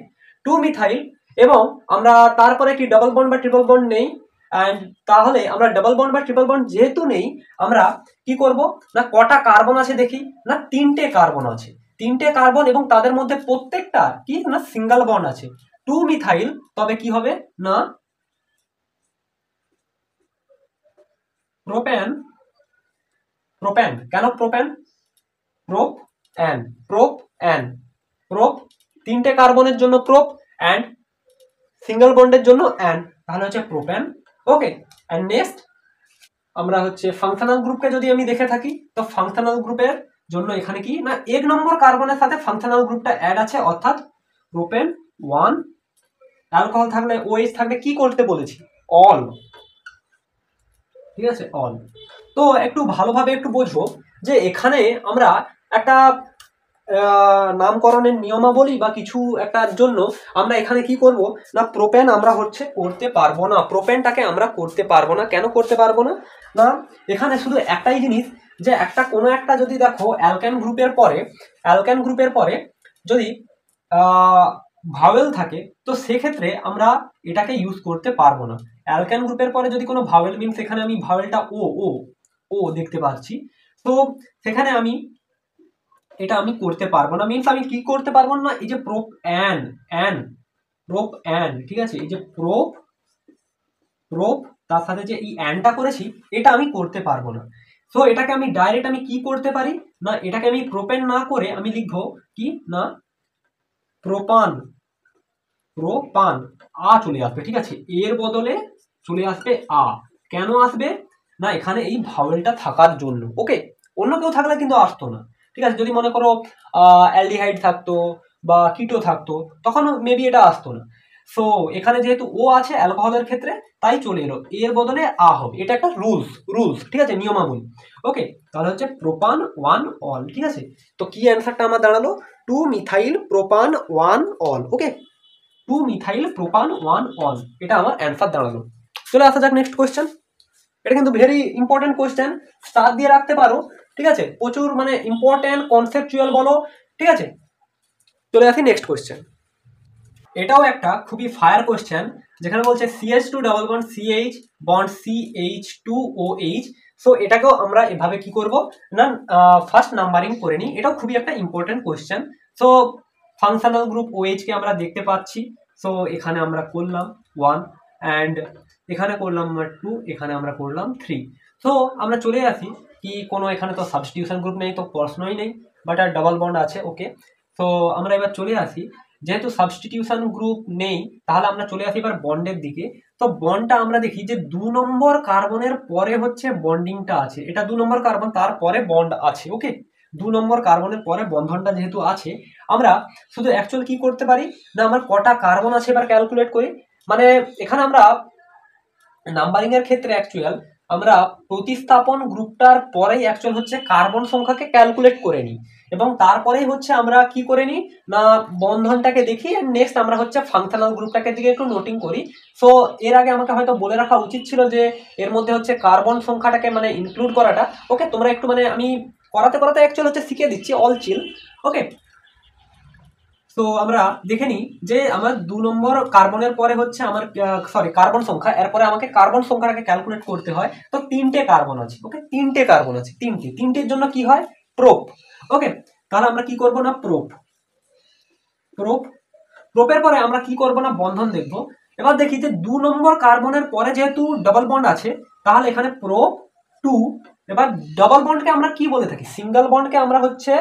S1: 2 methyl. এবং আমরা তারপরে কি ডাবল বন্ড বা ট্রিপল বন্ড নেই, অ্যান্ড তাহলে আমরা ডাবল বন্ড বা ট্রিপল বন্ড যেহেতু নেই, আমরা কি করব না কটা কার্বন আছে দেখি, না 3টে কার্বন আছে, 3টে কার্বন এবং তাদের মধ্যে প্রত্যেকটা কি না সিঙ্গেল বন্ড আছে। 2 মিথাইল, তবে কি হবে না প্রোপ্যান কেন প্রোপ্যান প্রোপ 3টে কার্বনের জন্য প্রোপ অ্যান্ড সিঙ্গেল বন্ডের জন্য অ্যান, তাহলে হচ্ছে প্রোপ্যান। ওকে, অ্যান্ড নেক্সট আমরা হচ্ছে ফাংশনাল গ্রুপকে যদি আমি দেখে থাকি, তো ফাংশনাল গ্রুপের জন্য এখানে কি না 1 নম্বর কার্বনের সাথে ফাংশনাল গ্রুপটা অ্যাড আছে, অর্থাৎ প্রোপেন 1। অ্যালকোহল থাকলে OH থাকলে কি করতে বলেছি অল, ঠিক আছে অল। তো একটু ভালোভাবে একটু বোঝো যে এখানে আমরা একটা নামকরণের নিয়মাবলী বা কিছু একটার জন্য আমরা এখানে কি করব না প্রোপেন আমরা হচ্ছে করতে পারবো না, প্রোপেনটাকে আমরা করতে পারবো না। কেন করতে পারবো না, না এখানে শুধু একটাই জিনিস, যে একটা কোনো একটা যদি দেখো অ্যালকেন গ্রুপের পরে যদি ভাওয়েল থাকে, তো সেক্ষেত্রে আমরা এটাকে ইউজ করতে পারবো না। অ্যালকেন গ্রুপের পরে যদি কোনো ভাওয়েল মিনস এখানে আমি ভাওয়েলটা ও দেখতে পাচ্ছি, তো সেখানে আমি এটা আমি করতে পারবো না। মিনস আমি কি করতে পারবো না, এই যে প্রোপ অ্যান, ঠিক আছে, এই যে প্রোপ তার সাথে যে এই অ্যানটা করেছি, এটা আমি করতে পারবো না। সো এটাকে আমি ডাইরেক্ট আমি কি করতে পারি না, এটাকে আমি প্রোপেন না করে আমি লিখবো কি না প্রোপান চলে আসবে, ঠিক আছে, এর বদলে চলে আসবে কেন আসবে না এখানে এই ভাওয়েলটা থাকার জন্য। ওকে, অন্য কেউ থাকলে কিন্তু আসতো না, ঠিক আছে, যদি মনে করো অ্যালডিহাইড থাকতো বা কিটো থাকতো তখন মেবি এটা আসতো না। সো এখানে যেহেতু ও আছে অ্যালকোহলের ক্ষেত্রে, তাই চলে এলো, এর বদলে হবে, এটা একটা রুলস, ঠিক আছে, নিয়মাবলী। ওকে, তাহলে হচ্ছে প্রোপান 1 অল, ঠিক আছে। তো কি অ্যান্সারটা আমার দাঁড়ালো 2 মিথাইল প্রোপান 1 অল। ওকে, 2 মিথাইল প্রোপান 1 অল, এটা আমার অ্যান্সার দাঁড়ালো। চলে আসা যাক নেক্সট কোয়েশ্চেন। এটা কিন্তু ভেরি ইম্পর্টেন্ট কোয়েশ্চেন, স্টার দিয়ে রাখতে পারো, ঠিক আছে, প্রচুর মানে ইম্পর্টেন্ট কনসেপচুয়াল বলো, ঠিক আছে। চলে আসি নেক্সট কোয়েশ্চেন। এটাও একটা খুবই ফায়ার কোয়েশ্চেন, যেখানে বলছে CH2 double bond CH bond CH2OH। So এটাকেও আমরা এভাবে কি করব না ফার্স্ট নাম্বারিং করে নিই, এটাও খুবই একটা important question. So functional group OH কে আমরা দেখতে পাচ্ছি, সো এখানে আমরা করলাম 1 অ্যান্ড এখানে করলাম 2, এখানে আমরা করলাম 3। সো আমরা চলে আসি কি কোনো এখানে তো সাবস্টিটিউশন গ্রুপ নেই, তো প্রশ্নই নেই। বাট আর ডাবল বন্ড আছে। ওকে, তো আমরা এবার চলে আসি, যেহেতু সাবস্টিটিউশন গ্রুপ নেই তাহলে আমরা চলে আসি এবার বন্ডের দিকে। তো বন্ডটা আমরা দেখি যে 2 নম্বর কার্বনের পরে হচ্ছে বন্ডিংটা আছে, এটা 2 নম্বর কার্বন, তারপরে বন্ড আছে। ওকে, 2 নম্বর কার্বনের পরে বন্ধনটা যেহেতু আছে, আমরা শুধু অ্যাকচুয়াল কি করতে পারি না, আমার কটা কার্বন আছে এবার ক্যালকুলেট করি। মানে এখানে আমরা নাম্বারিং এর ক্ষেত্রে অ্যাকচুয়াল আমরা প্রতিস্থাপন গ্রুপটার পরেই অ্যাকচুয়াল হচ্ছে কার্বন সংখ্যাকে ক্যালকুলেট করে নিই, এবং তারপরেই হচ্ছে আমরা কি করে নিই না বন্ধনটাকে দেখি, এন্ড নেক্সট আমরা হচ্ছে ফাংশনাল গ্রুপটাকে দিকে একটু নোটিং করি। সো এর আগে আমাকে হয়তো বলে রাখা উচিত ছিল যে এর মধ্যে হচ্ছে কার্বন সংখ্যাটাকে মানে ইনক্লুড করাটা। ওকে, তোমরা একটু মানে আমি করাতে করাতে অ্যাকচুয়াল হচ্ছে শিখিয়ে দিচ্ছি, অল চিল। ওকে, তো আমরা দেখে নিই যে আমার 2 নম্বর কার্বনের পরে হচ্ছে আমার কার্বন সংখ্যা, এরপরে আমাকে কার্বন সংখ্যাটাকে ক্যালকুলেট করতে হয়। তো 3টে কার্বন আছে। ওকে, 3টে কার্বন আছে, তিনটের জন্য কি হয় প্রোপ। ওকে, তাহলে আমরা কি করব না প্রোপের পরে আমরা কি করব না বন্ধন দেখব। এবার দেখি যে 2 নম্বর কার্বনের পরে যেহেতু ডাবল বন্ড আছে, তাহলে এখানে প্রোপ 2। এবার ডাবল বন্ডকে আমরা কি বলে থাকি, সিঙ্গেল বন্ডকে আমরা হচ্ছে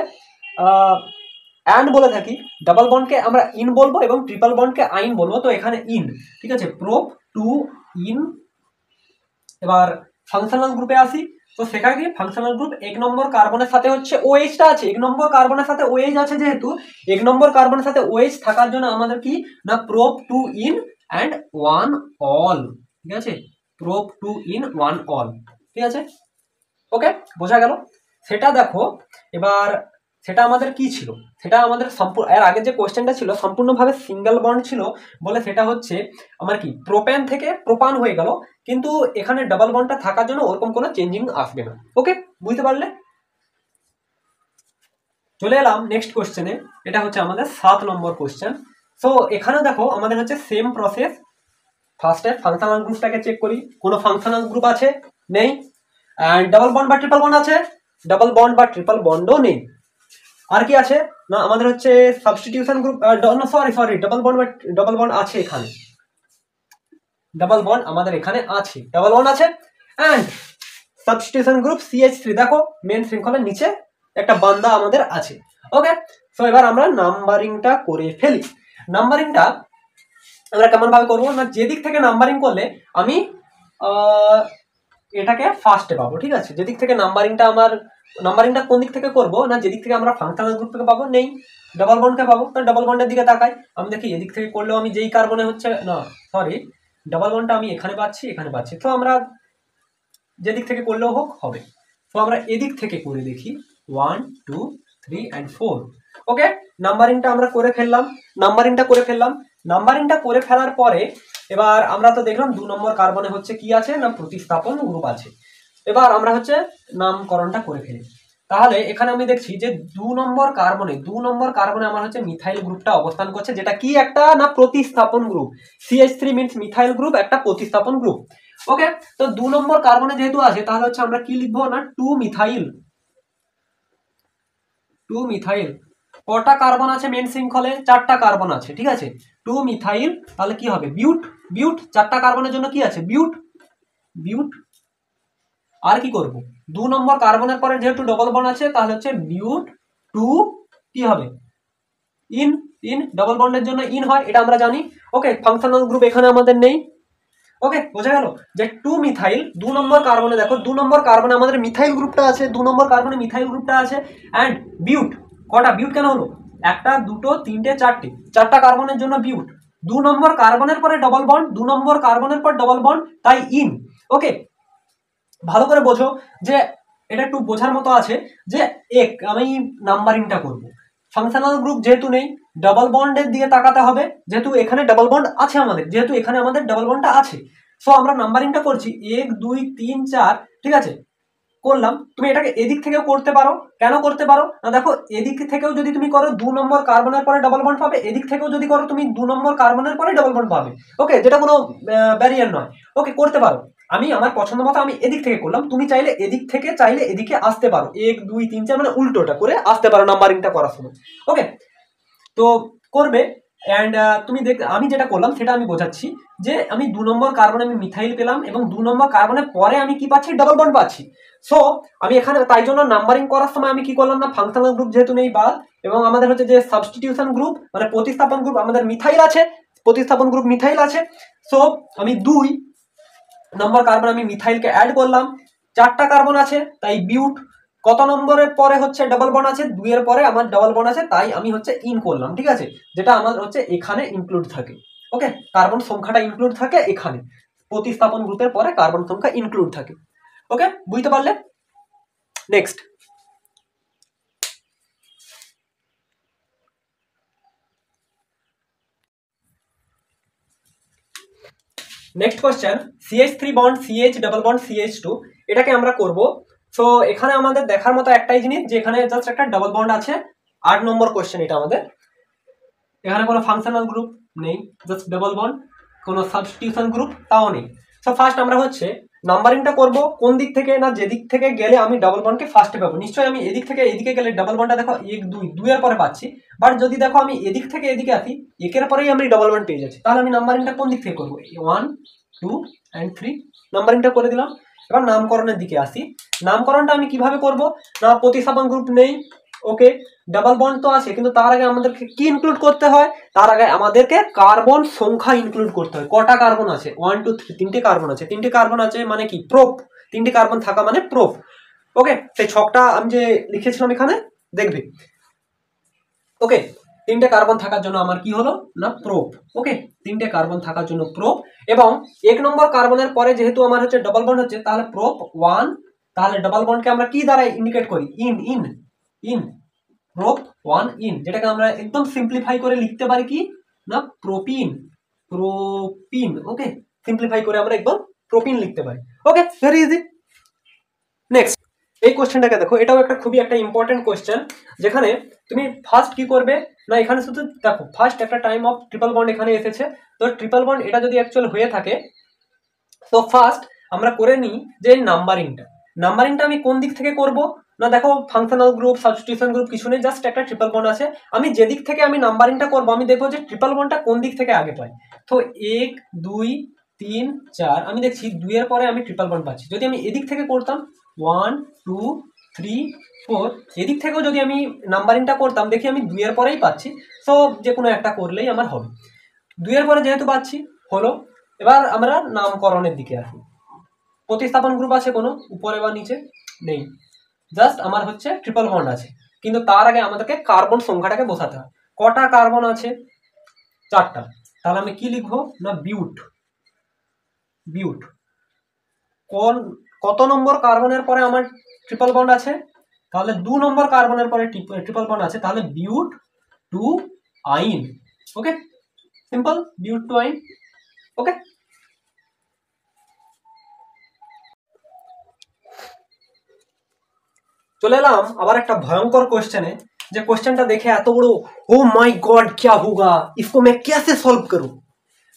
S1: অ্যান্ড বলে থাকি, ডাবল বন্ডকে আমরা ইন বলবো এবং ট্রিপল বন্ডকে আইন বলবো। তো এখানে ইন, ঠিক আছে, প্রোপ 2 ইন। এবার ফাংশনাল গ্রুপে আসি, তো সেখানে কি ফাংশনাল গ্রুপ 1 নম্বর কার্বনের সাথে হচ্ছে ওএইচটা আছে, 1 নম্বর কার্বনের সাথে ওএইচ আছে, যেহেতু 1 নম্বর কার্বনের সাথে ওএইচ থাকার জন্য আমাদের কি না প্রোপ 2 ইন অ্যান্ড 1 অল, ঠিক আছে, প্রোপ 2 ইন 1 অল, ঠিক আছে। ওকে, বোঝা গেল। সেটা দেখো এবার, সেটা আমাদের কি ছিল, সেটা আমাদের সম্পূর্ণ এর আগে যে কোশ্চেনটা ছিল সম্পূর্ণভাবে সিঙ্গেল বন্ড ছিল বলে সেটা হচ্ছে আমার কি প্রোপ্যান থেকে প্রোপান হয়ে গেল, কিন্তু এখানে ডাবল বন্ডটা থাকার জন্য ওরকম কোনো চেঞ্জিং আসবে না। ওকে, বুঝতে পারলে। চলে এলাম নেক্সট কোশ্চেনে, এটা হচ্ছে আমাদের 7 নম্বর কোশ্চেন। সো এখানে দেখো আমাদের হচ্ছে সেম প্রসেস। ফার্স্টে ফাংশনাল গ্রুপটাকে চেক করি, কোনো ফাংশনাল গ্রুপ আছে নেই, অ্যান্ড ডাবল বন্ড বা ট্রিপল বন্ড আছে, ডাবল বন্ড বা ট্রিপল বন্ডও নেই। আর কি আছে না আমাদের হচ্ছে substitution group, sorry double bond আছে, এখানে ডাবল বন্ড আমাদের এখানে আছে, ডাবল বন্ড আছে, অ্যান্ড সাবস্টিটিউশন গ্রুপ CH3 দেখো মেন শৃঙ্খলার নিচে একটা বান্দা আমাদের আছে। ওকে, সো এবার আমরা নাম্বারিংটা করে ফেলি। নাম্বারিংটা আমরা কেমন ভাবে করবো না, যেদিক থেকে নাম্বারিং করলে আমি এটাকে ফার্স্টে পাবো, ঠিক আছে, যেদিক থেকে নাম্বারিংটা কোন দিক থেকে করবো না, যেদিক থেকে আমরা ফাংশনাল গ্রুপ থেকে পাবো নেই, ডাবল বন্ডকে পাবো, তো ডাবল বন্ডের দিকে তাকাই, আমি দেখি এদিক থেকে করলেও আমি যেই কার্বনে হচ্ছে না সরি ডাবল বন্ডটা আমি এখানে পাচ্ছি, তো আমরা যেদিক থেকে করলেও হোক হবে। তো আমরা এদিক থেকে করে দেখি 1 2 3 and 4। ওকে, নাম্বারিংটা করে ফেললাম। নাম্বারিংটা করে ফেলার পরে এবার আমরা তো দেখলাম 2 নম্বর কার্বনে হচ্ছে কি আছে না প্রতিস্থাপন গ্রুপ আছে। এবার আমরা হচ্ছে নামকরণটা করে ফেলি। তাহলে এখানে আমি দেখছি যে 2 নম্বর কার্বনে আমার হচ্ছে মিথাইল গ্রুপটা অবস্থান করছে, যেটা কি একটা না প্রতিস্থাপন group. CH3 means methyl group, একটা প্রতিস্থাপন গ্রুপ। ওকে, তো 2 নম্বর কার্বনে যেহেতু আছে তাহলে হচ্ছে আমরা কি লিখবো না 2 মিথাইল। কটা কার্বন আছে মেন শৃঙ্খলে, 4টা কার্বন আছে, ঠিক আছে, 2 মিথাইল। তাহলে কি হবে বিউট 4টা কার্বনের জন্য কি আছে বিউট। আর কি করব 2 নম্বর কার্বনের পরে যেহেতু ডবল বন্ড আছে তাহলে হচ্ছে বিউট 2 কি হবে ইন ডবল বন্ডের জন্য ইন হয়, এটা আমরা জানি। ওকে, ফাংশনাল গ্রুপ এখানে আমাদের নেই। ওকে, বোঝা গেল যে 2 মিথাইল 2 নম্বর কার্বনে, দেখো 2 নম্বর কার্বনে আমাদের মিথাইল গ্রুপটা আছে, 2 নম্বর কার্বনে মিথাইল গ্রুপটা আছে, অ্যান্ড বিউট। কটা বিউট কেন হলো, 1টা 2টো 3টে 4টা কার্বনের জন্য বিউট। 2 নম্বর কার্বনের পরে ডবল বন্ড, 2 নম্বর কার্বনের পর ডবল বন্ড, তাই ইন। ওকে, ভালো করে বোঝো যে এটা একটু বোঝার মতো আছে যে আমি নাম্বারিংটা করব। ফাংশনাল গ্রুপ যেহেতু নেই, ডাবল বন্ডের দিকে তাকাতে হবে, যেহেতু এখানে ডাবল বন্ড আছে আমাদের, ডাবল বন্ডটা আছে। সো আমরা নাম্বারিংটা করছি 1 2 3 4, ঠিক আছে, করলাম। তুমি এটাকে এদিক থেকেও করতে পারো, কেন করতে পারো না দেখো এদিক থেকেও যদি তুমি করো 2 নম্বর কার্বনের পরে ডাবল বন্ড পাবে, এদিক থেকেও যদি করো তুমি 2 নম্বর কার্বনের পরে ডাবল বন্ড পাবে। ওকে, যেটা কোনো ব্যারিয়ার নয়। ওকে, করতে পারো, আমি আমার পছন্দ মতো আমি এদিক থেকে করলাম, তুমি চাইলে এদিক থেকে চাইলে এদিকে আসতে পারো, 1 2 3 4 মানে উল্টোটা করে আসতে পারো নাম্বারিংটা করার সময়। ওকে, তো করবে অ্যান্ড তুমি আমি যেটা করলাম সেটা আমি বোঝাচ্ছি যে আমি 2 নম্বর কার্বনে আমি মিথাইল পেলাম এবং 2 নম্বর কার্বনের পরে আমি কি পাচ্ছি, ডাবল বন্ড পাচ্ছি। সো আমি এখানে তাই জন্য নাম্বারিং করার সময় আমি কি করলাম না, ফাংশনাল গ্রুপ যেহেতু নেই বাদ, এবং আমাদের হচ্ছে যে সাবস্টিটিউশন গ্রুপ মানে প্রতিস্থাপন গ্রুপ আমাদের মিথাইল আছে, প্রতিস্থাপন গ্রুপ মিথাইল আছে। সো আমি 2 নম্বর কার্বন আমি মিথাইলকে অ্যাড করলাম, 4টা কার্বন আছে তাই বিউট। কত নম্বরের পরে হচ্ছে ডাবল বন্ড আছে, 2 এর পরে আমার ডাবল বন্ড আছে তাই আমি হচ্ছে ইন করলাম, ঠিক আছে, যেটা আমার হচ্ছে এখানে ইনক্লুড থাকে। ওকে, কার্বন সংখ্যাটা ইনক্লুড থাকে এখানে, প্রতিস্থাপন গ্রুপের পরে কার্বন সংখ্যা ইনক্লুড থাকে। ওকে, বুঝতে পারলে? Next next question, CH3 bond CH double bond CH2 এটাকে আমরা করব। সো এখানে আমাদের দেখার মতো একটাই জিনিস যে এখানে জাস্ট একটা ডাবল বন্ড আছে। 8 নম্বর কোশ্চেন এটা আমাদের, এখানে কোনো ফাংশনাল গ্রুপ নেই, জাস্ট ডাবল বন্ড, কোনো সাবস্টিটিউশন গ্রুপ তাও নেই। সো ফার্স্ট আমরা হচ্ছে নাম্বারিংটা করব কোন দিক থেকে না, যেদিক থেকে গেলে আমি ডাবল বন্ডকে ফার্স্টে পাবো। নিশ্চয়ই আমি এদিক থেকে এদিকে গেলে ডাবল বন্ডটা দেখো 1 2 এর পরে পাচ্ছি, বাট যদি দেখো আমি এদিক থেকে এদিকে আসি একের পরেই আমি ডাবল বন্ড পেয়ে যাচ্ছি, তাহলে আমি নাম্বারিংটা কোন দিক থেকে করবো, 1 2 and 3 নাম্বারিংটা করে দিলাম। এবার নামকরণের দিকে আসি, নামকরণটা আমি কিভাবে করব না, প্রতিস্থাপন গ্রুপ নেই, ওকে, ডাবল বন্ড তো আছে, কিন্তু তার আগে আমাদেরকে কি ইনক্লুড করতে হয়, তার আগে আমাদেরকে কার্বন সংখ্যা ইনক্লুড করতে হয়। কটা কার্বন আছে, 1 2 3, 3টে কার্বন আছে, 3টে কার্বন আছে মানে কি প্রোপ, 3টে কার্বন থাকা মানে প্রোপ। ওকে, সেই ছকটা আমি যে লিখেছিলাম এখানে দেখবে। ওকে, 3টে কার্বন থাকার জন্য আমার কি হলো না প্রোপ। ওকে, 3টে কার্বন থাকার জন্য প্রোপ, এবং 1 নম্বর কার্বনের পরে যেহেতু আমার হচ্ছে ডাবল বন্ড হচ্ছে তাহলে প্রোপ 1, তাহলে ডাবল বন্ডকে আমরা কি দ্বারা ইন্ডিকেট করি, in in in, prop 1 in, যেটাকে আমরা একদম সিম্পলিফাই করে লিখতে পারি কি না প্রোপিন, প্রোপিন। ওকে, সিম্পলিফাই করে আমরা একদম প্রোপিন লিখতে পারি। ওকে, ভেরি ইজি। নেক্সট এই কোশ্চেনটাকে দেখো, এটাও একটা খুবই একটা ইম্পর্টেন্ট কোশ্চেন, যেখানে তুমি ফার্স্ট কি করবে না, এখানে শুধু দেখো ফার্স্ট একটা টাইম অফ ট্রিপল বন্ড এখানে এসেছে, তো ট্রিপল বন্ড এটা যদি অ্যাকচুয়াল হয়ে থাকে তো ফার্স্ট আমরা করে নিই যে নাম্বারিংটা আমি কোন দিক থেকে করব না, দেখো ফাংশনাল গ্রুপ সাবস্টিটিউশন গ্রুপ কিছু নেই, জাস্ট একটা ট্রিপল বন্ড আছে। আমি যেদিক থেকে আমি নাম্বারিংটা করব আমি দেখবো যে ট্রিপল বন্ডটা কোন দিক থেকে আগে পাই। তো 1 2 3 4, আমি দেখছি 2 এর পরে আমি ট্রিপল বন্ড পাচ্ছি। যদি আমি এদিক থেকে করতাম 1 2 3 4, এদিক থেকেও যদি আমি নাম্বারিংটা করতাম দেখি আমি 2 এর পরেই পাচ্ছি। সো যে কোনো একটা করলেই আমার হবে, 2 এর পরে যেহেতু পাচ্ছি হলো। এবার আমরা নামকরণের দিকে আসি। প্রতিস্থাপন গ্রুপ আছে কোনো উপরে বা নিচে নেই, জাস্ট আমার হচ্ছে ট্রিপল বন্ড আছে, কিন্তু তার আগে আমাদেরকে কার্বন সংখ্যাটাকে বসাতে হয়। কটা কার্বন আছে, 4টা, তাহলে আমি কি লিখবো না বিউট। বিউট কত নম্বর কার্বনের পরে আমার ট্রিপল বন্ড আছে, তাহলে 2 নম্বর কার্বনের পরে ট্রিপল বন্ড আছে, তাহলে বিউট টু আইন। ওকে, সিম্পল, বিউট টু আইন। ওকে, চলে এলাম আবার একটা ভয়ঙ্কর কোশ্চেনে, যে কোश्चनটা দেখে এত बड़ो ओ माय गॉड क्या होगा, इसको मैं कैसे सॉल्व करूं।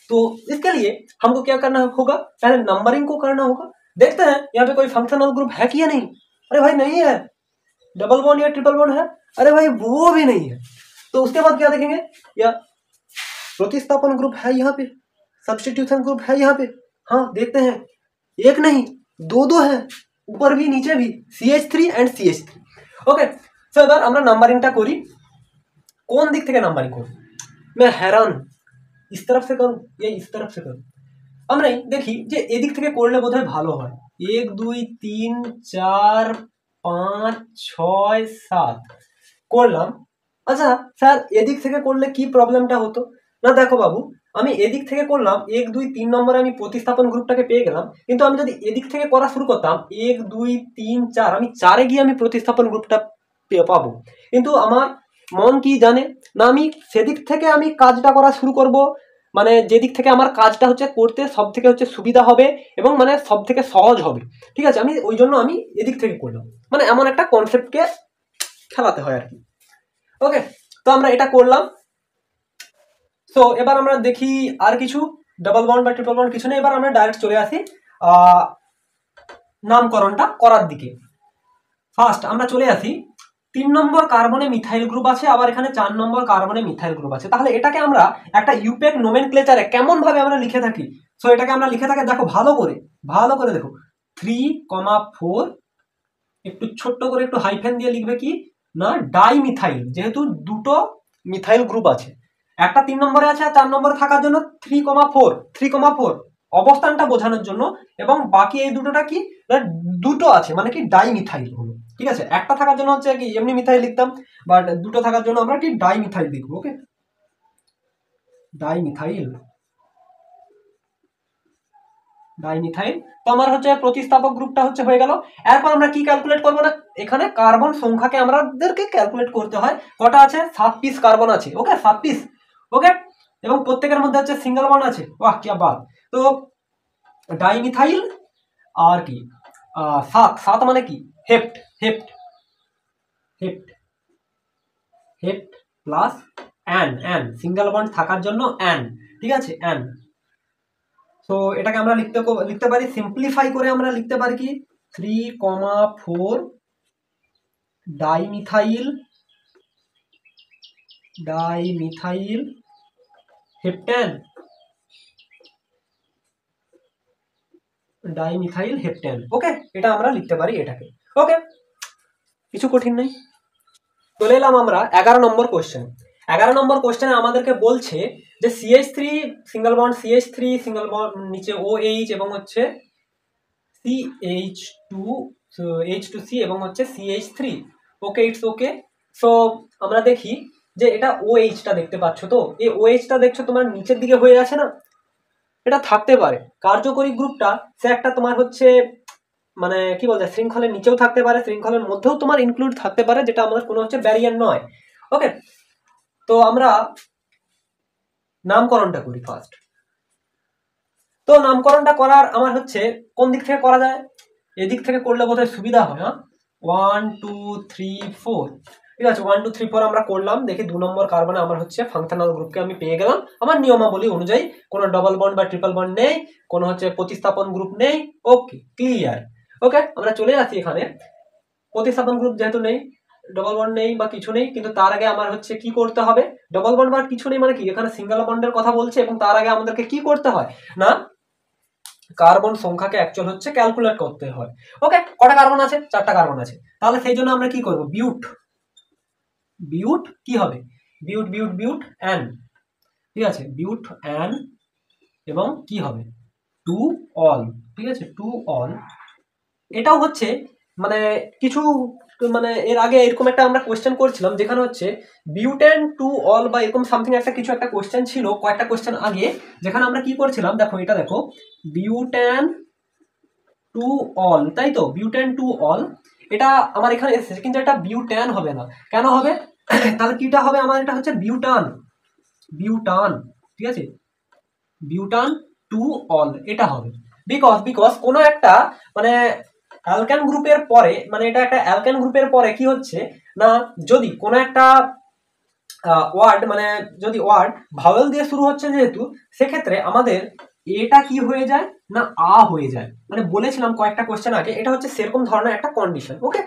S1: तो इसके लिए हमको क्या करना होगा, पहले नंबरिंग को करना होगा। देखते हैं यहाँ पे कोई फंक्शनल ग्रुप है कि या नहीं। अरे भाई नहीं है, डबल बॉन्ड या ट्रिपल बॉन्ड है, अरे भाई वो भी नहीं है। तो उसके बाद क्या देखेंगे, या प्रतिस्थापन ग्रुप है यहाँ पे, सब्स्टिट्यूशन ग्रुप है यहाँ पे, हाँ देखते हैं एक नहीं दो है, ऊपर भी नीचे भी, CH3 एंड CH3। ओके, सो এবার আমরা নাম্বারিংটা করি, কোন দিক থেকে নাম্বারিং করব मैं हैरान हूं, इस तरफ से करूं या इस तरफ से करूं। আমরা দেখি যে এদিক থেকে করলে বোধহয় ভালো হয়, 1 2 3 4 5 6 7 করলাম। আচ্ছা স্যার এদিক থেকে করলে কি প্রবলেমটা হতো না, দেখো বাবু আমি এদিক থেকে করলাম 1 2 3 নম্বরে আমি প্রতিস্থাপন গ্রুপটাকে পেয়ে গেলাম, কিন্তু আমি যদি এদিক থেকে করা শুরু করতাম 1 2 3 4, আমি 4-এ গিয়ে আমি প্রতিস্থাপন গ্রুপটা পাবো, কিন্তু আমার মন কি জানে না আমি সেদিক থেকে আমি কাজটা করা শুরু করব, মানে যেদিক থেকে আমার কাজটা হচ্ছে করতে সব থেকে হচ্ছে সুবিধা হবে এবং মানে সব থেকে সহজ হবে, ঠিক আছে, আমি ওই জন্য আমি এদিক থেকে করলাম, মানে এমন একটা কনসেপ্টকে খেলাতে হয় আর কি। ওকে, তো আমরা এটা করলাম। সো এবার আমরা দেখি আর কিছু ডাবল বন্ড বা ট্রিপল বন্ড কিছু নেই, এবার আমরা ডাইরেক্ট চলে আসি নামকরণটা করার দিকে। ফার্স্ট আমরা চলে আসি 3 নম্বর কার্বনে মিথাইল গ্রুপ আছে, আবার এখানে 4 নম্বর কার্বনে মিথাইল গ্রুপ আছে। তাহলে এটাকে আমরা একটা ইউপেক নোমেনক্লেচারে কেমন ভাবে আমরা লিখে থাকি? সো এটাকে আমরা লিখে থাকি, দেখো ভালো করে দেখো, 3,4, একটু ছোট্ট করে একটু হাইফেন দিয়ে লিখবে কি না ডাইমিথাইল, যেহেতু দুটো মিথাইল গ্রুপ আছে, একটা 3 নম্বরে আছে আর 4 নম্বরে থাকার জন্য 3,4 অবস্থানটা বোঝানোর জন্য, এবং বাকি এই দুটোটা কি দুটো আছে মানে কি ডাইমিথাইল হলো, ঠিক আছে। একটা থাকার জন্য হচ্ছে কি এমনি মিথাইল লিখতাম, বাট দুটো থাকার জন্য আমরা কি ডাইমিথাইল লিখবো। ওকে, ডাইমিথাইল। তো আমার হচ্ছে প্রতিস্থাপক গ্রুপটা হচ্ছে হয়ে গেল। এরপর আমরা কি ক্যালকুলেট করবো না, এখানে কার্বন সংখ্যাকে আমাদেরকে ক্যালকুলেট করতে হয়। কটা আছে? 7 পিস কার্বন আছে। ওকে, 7 পিস। ওকে, এবং প্রত্যেকের মধ্যে হচ্ছে সিঙ্গেল বন্ড আছে। বাহ কি বাত। তো ডাইমিথাইল আর কি 7 মানে কি হেপ্ট প্লাস অ্যান সিঙ্গেল বন্ড থাকার জন্য অ্যান, ঠিক আছে, অ্যান। তো এটাকে আমরা লিখতে পারি, সিম্পলিফাই করে আমরা লিখতে পারি কি 3,4 ডাইমিথাইল হেপ্টেন, ওকে, এটা আমরা লিখতে পারি এটাকে। ওকে, কিছু কঠিন নেই। চলে এলাম আমরা 11 নম্বর কোশ্চেন। 11 নম্বর কোশ্চেনে আমাদেরকে বলছে যে CH3 single bond, CH3 single bond, নিচে OH এবং হচ্ছে H2C এবং হচ্ছে CH3। Okay, it's okay. So আমরা দেখি যে এটা OH টা দেখতে পাচ্ছ, তো এই OH টা দেখছো তোমার নিচের দিকে হয়ে আছে না, এটা থাকতে পারে কার্যকরী গ্রুপটা, সে একটা তোমার হচ্ছে মানে কি বলতে শৃঙ্খলের নিচেও থাকতে পারে, শৃঙ্খলের মধ্যেও তোমার ইনক্লুড থাকতে পারে, যেটা আমাদের কোনো হচ্ছে ব্যারিয়ার নয়। ওকে, তো আমরা নামকরণটা করি ফার্স্ট। তো নামকরণটা করার আমার হচ্ছে কোন দিক থেকে করা যায়, এদিক থেকে করলে বোধহয় সুবিধা হয়। 1 2 3 4, ঠিক আছে, 1 2 3 4 আমরা করলাম। দেখি 2 নম্বর কার্বনে আমার হচ্ছে ফাংশনাল গ্রুপকে আমি পেয়ে গেলাম আমার নিয়মাবলী অনুযায়ী, কোনো ডবল বন্ড বা ট্রিপল বন্ড নেই, কোনো হচ্ছে প্রতিস্থাপন গ্রুপ নেই। ওকে, ক্লিয়ার। ওকে, আমরা চলে যাচ্ছি এখানে। প্রতিস্থাপন গ্রুপ যেহেতু নেই, ডবল বন্ড নেই বা কিছু নেই, কিন্তু তার আগে আমার হচ্ছে কি করতে হবে, ডবল বন্ড বা কিছু নেই মানে কি এখানে সিঙ্গেল বন্ডের কথা বলছে, এবং তার আগে আমাদেরকে কি করতে হয় না কার্বন সংখ্যাকে অ্যাকচুয়াল হচ্ছে ক্যালকুলেট করতে হয়। ওকে, কটা কার্বন আছে? 4টা কার্বন আছে। তাহলে সেই জন্য আমরা কি করব, বিউট কি হবে, বিউট অ্যান, ঠিক আছে, বিউট অ্যান, এবং কি হবে 2 অল, ঠিক আছে, 2 অল। এটাও হচ্ছে মানে কিছু মানে এর আগে এরকম একটা আমরা কোশ্চেন করছিলাম, যেখানে হচ্ছে বিউটেন 2 অল বা এরকম সামথিং একটা কিছু একটা কোশ্চেন ছিল কয়েকটা কোশ্চেন আগে, যেখানে আমরা কি করছিলাম, দেখো এটা দেখো, বিউটেন 2 অল, তাই তো, বিউটেন 2 অল, এটা আমার এখানে এসেছে, কিন্তু এটা বিউটেন হবে না। কেন হবে? তাহলে কিটা হবে আমার, এটা হচ্ছে বিউটান, ঠিক আছে, বিউটান 2 অল এটা হবে। বিকজ কোনো একটা মানে অ্যালকেন গ্রুপের পরে, মানে এটা একটা অ্যালকেন গ্রুপের পরে কি হচ্ছে না, যদি কোনো একটা ওয়ার্ড মানে যদি ওয়ার্ড ভাওয়েল দিয়ে শুরু হচ্ছে যেহেতু, সেক্ষেত্রে আমাদের এটা কি হয়ে যায় না হয়ে যায়। মানে বলেছিলাম কয়েকটা কোশ্চেন আগে, এটা হচ্ছে সেরকম ধরনের একটা কন্ডিশন। ওকে,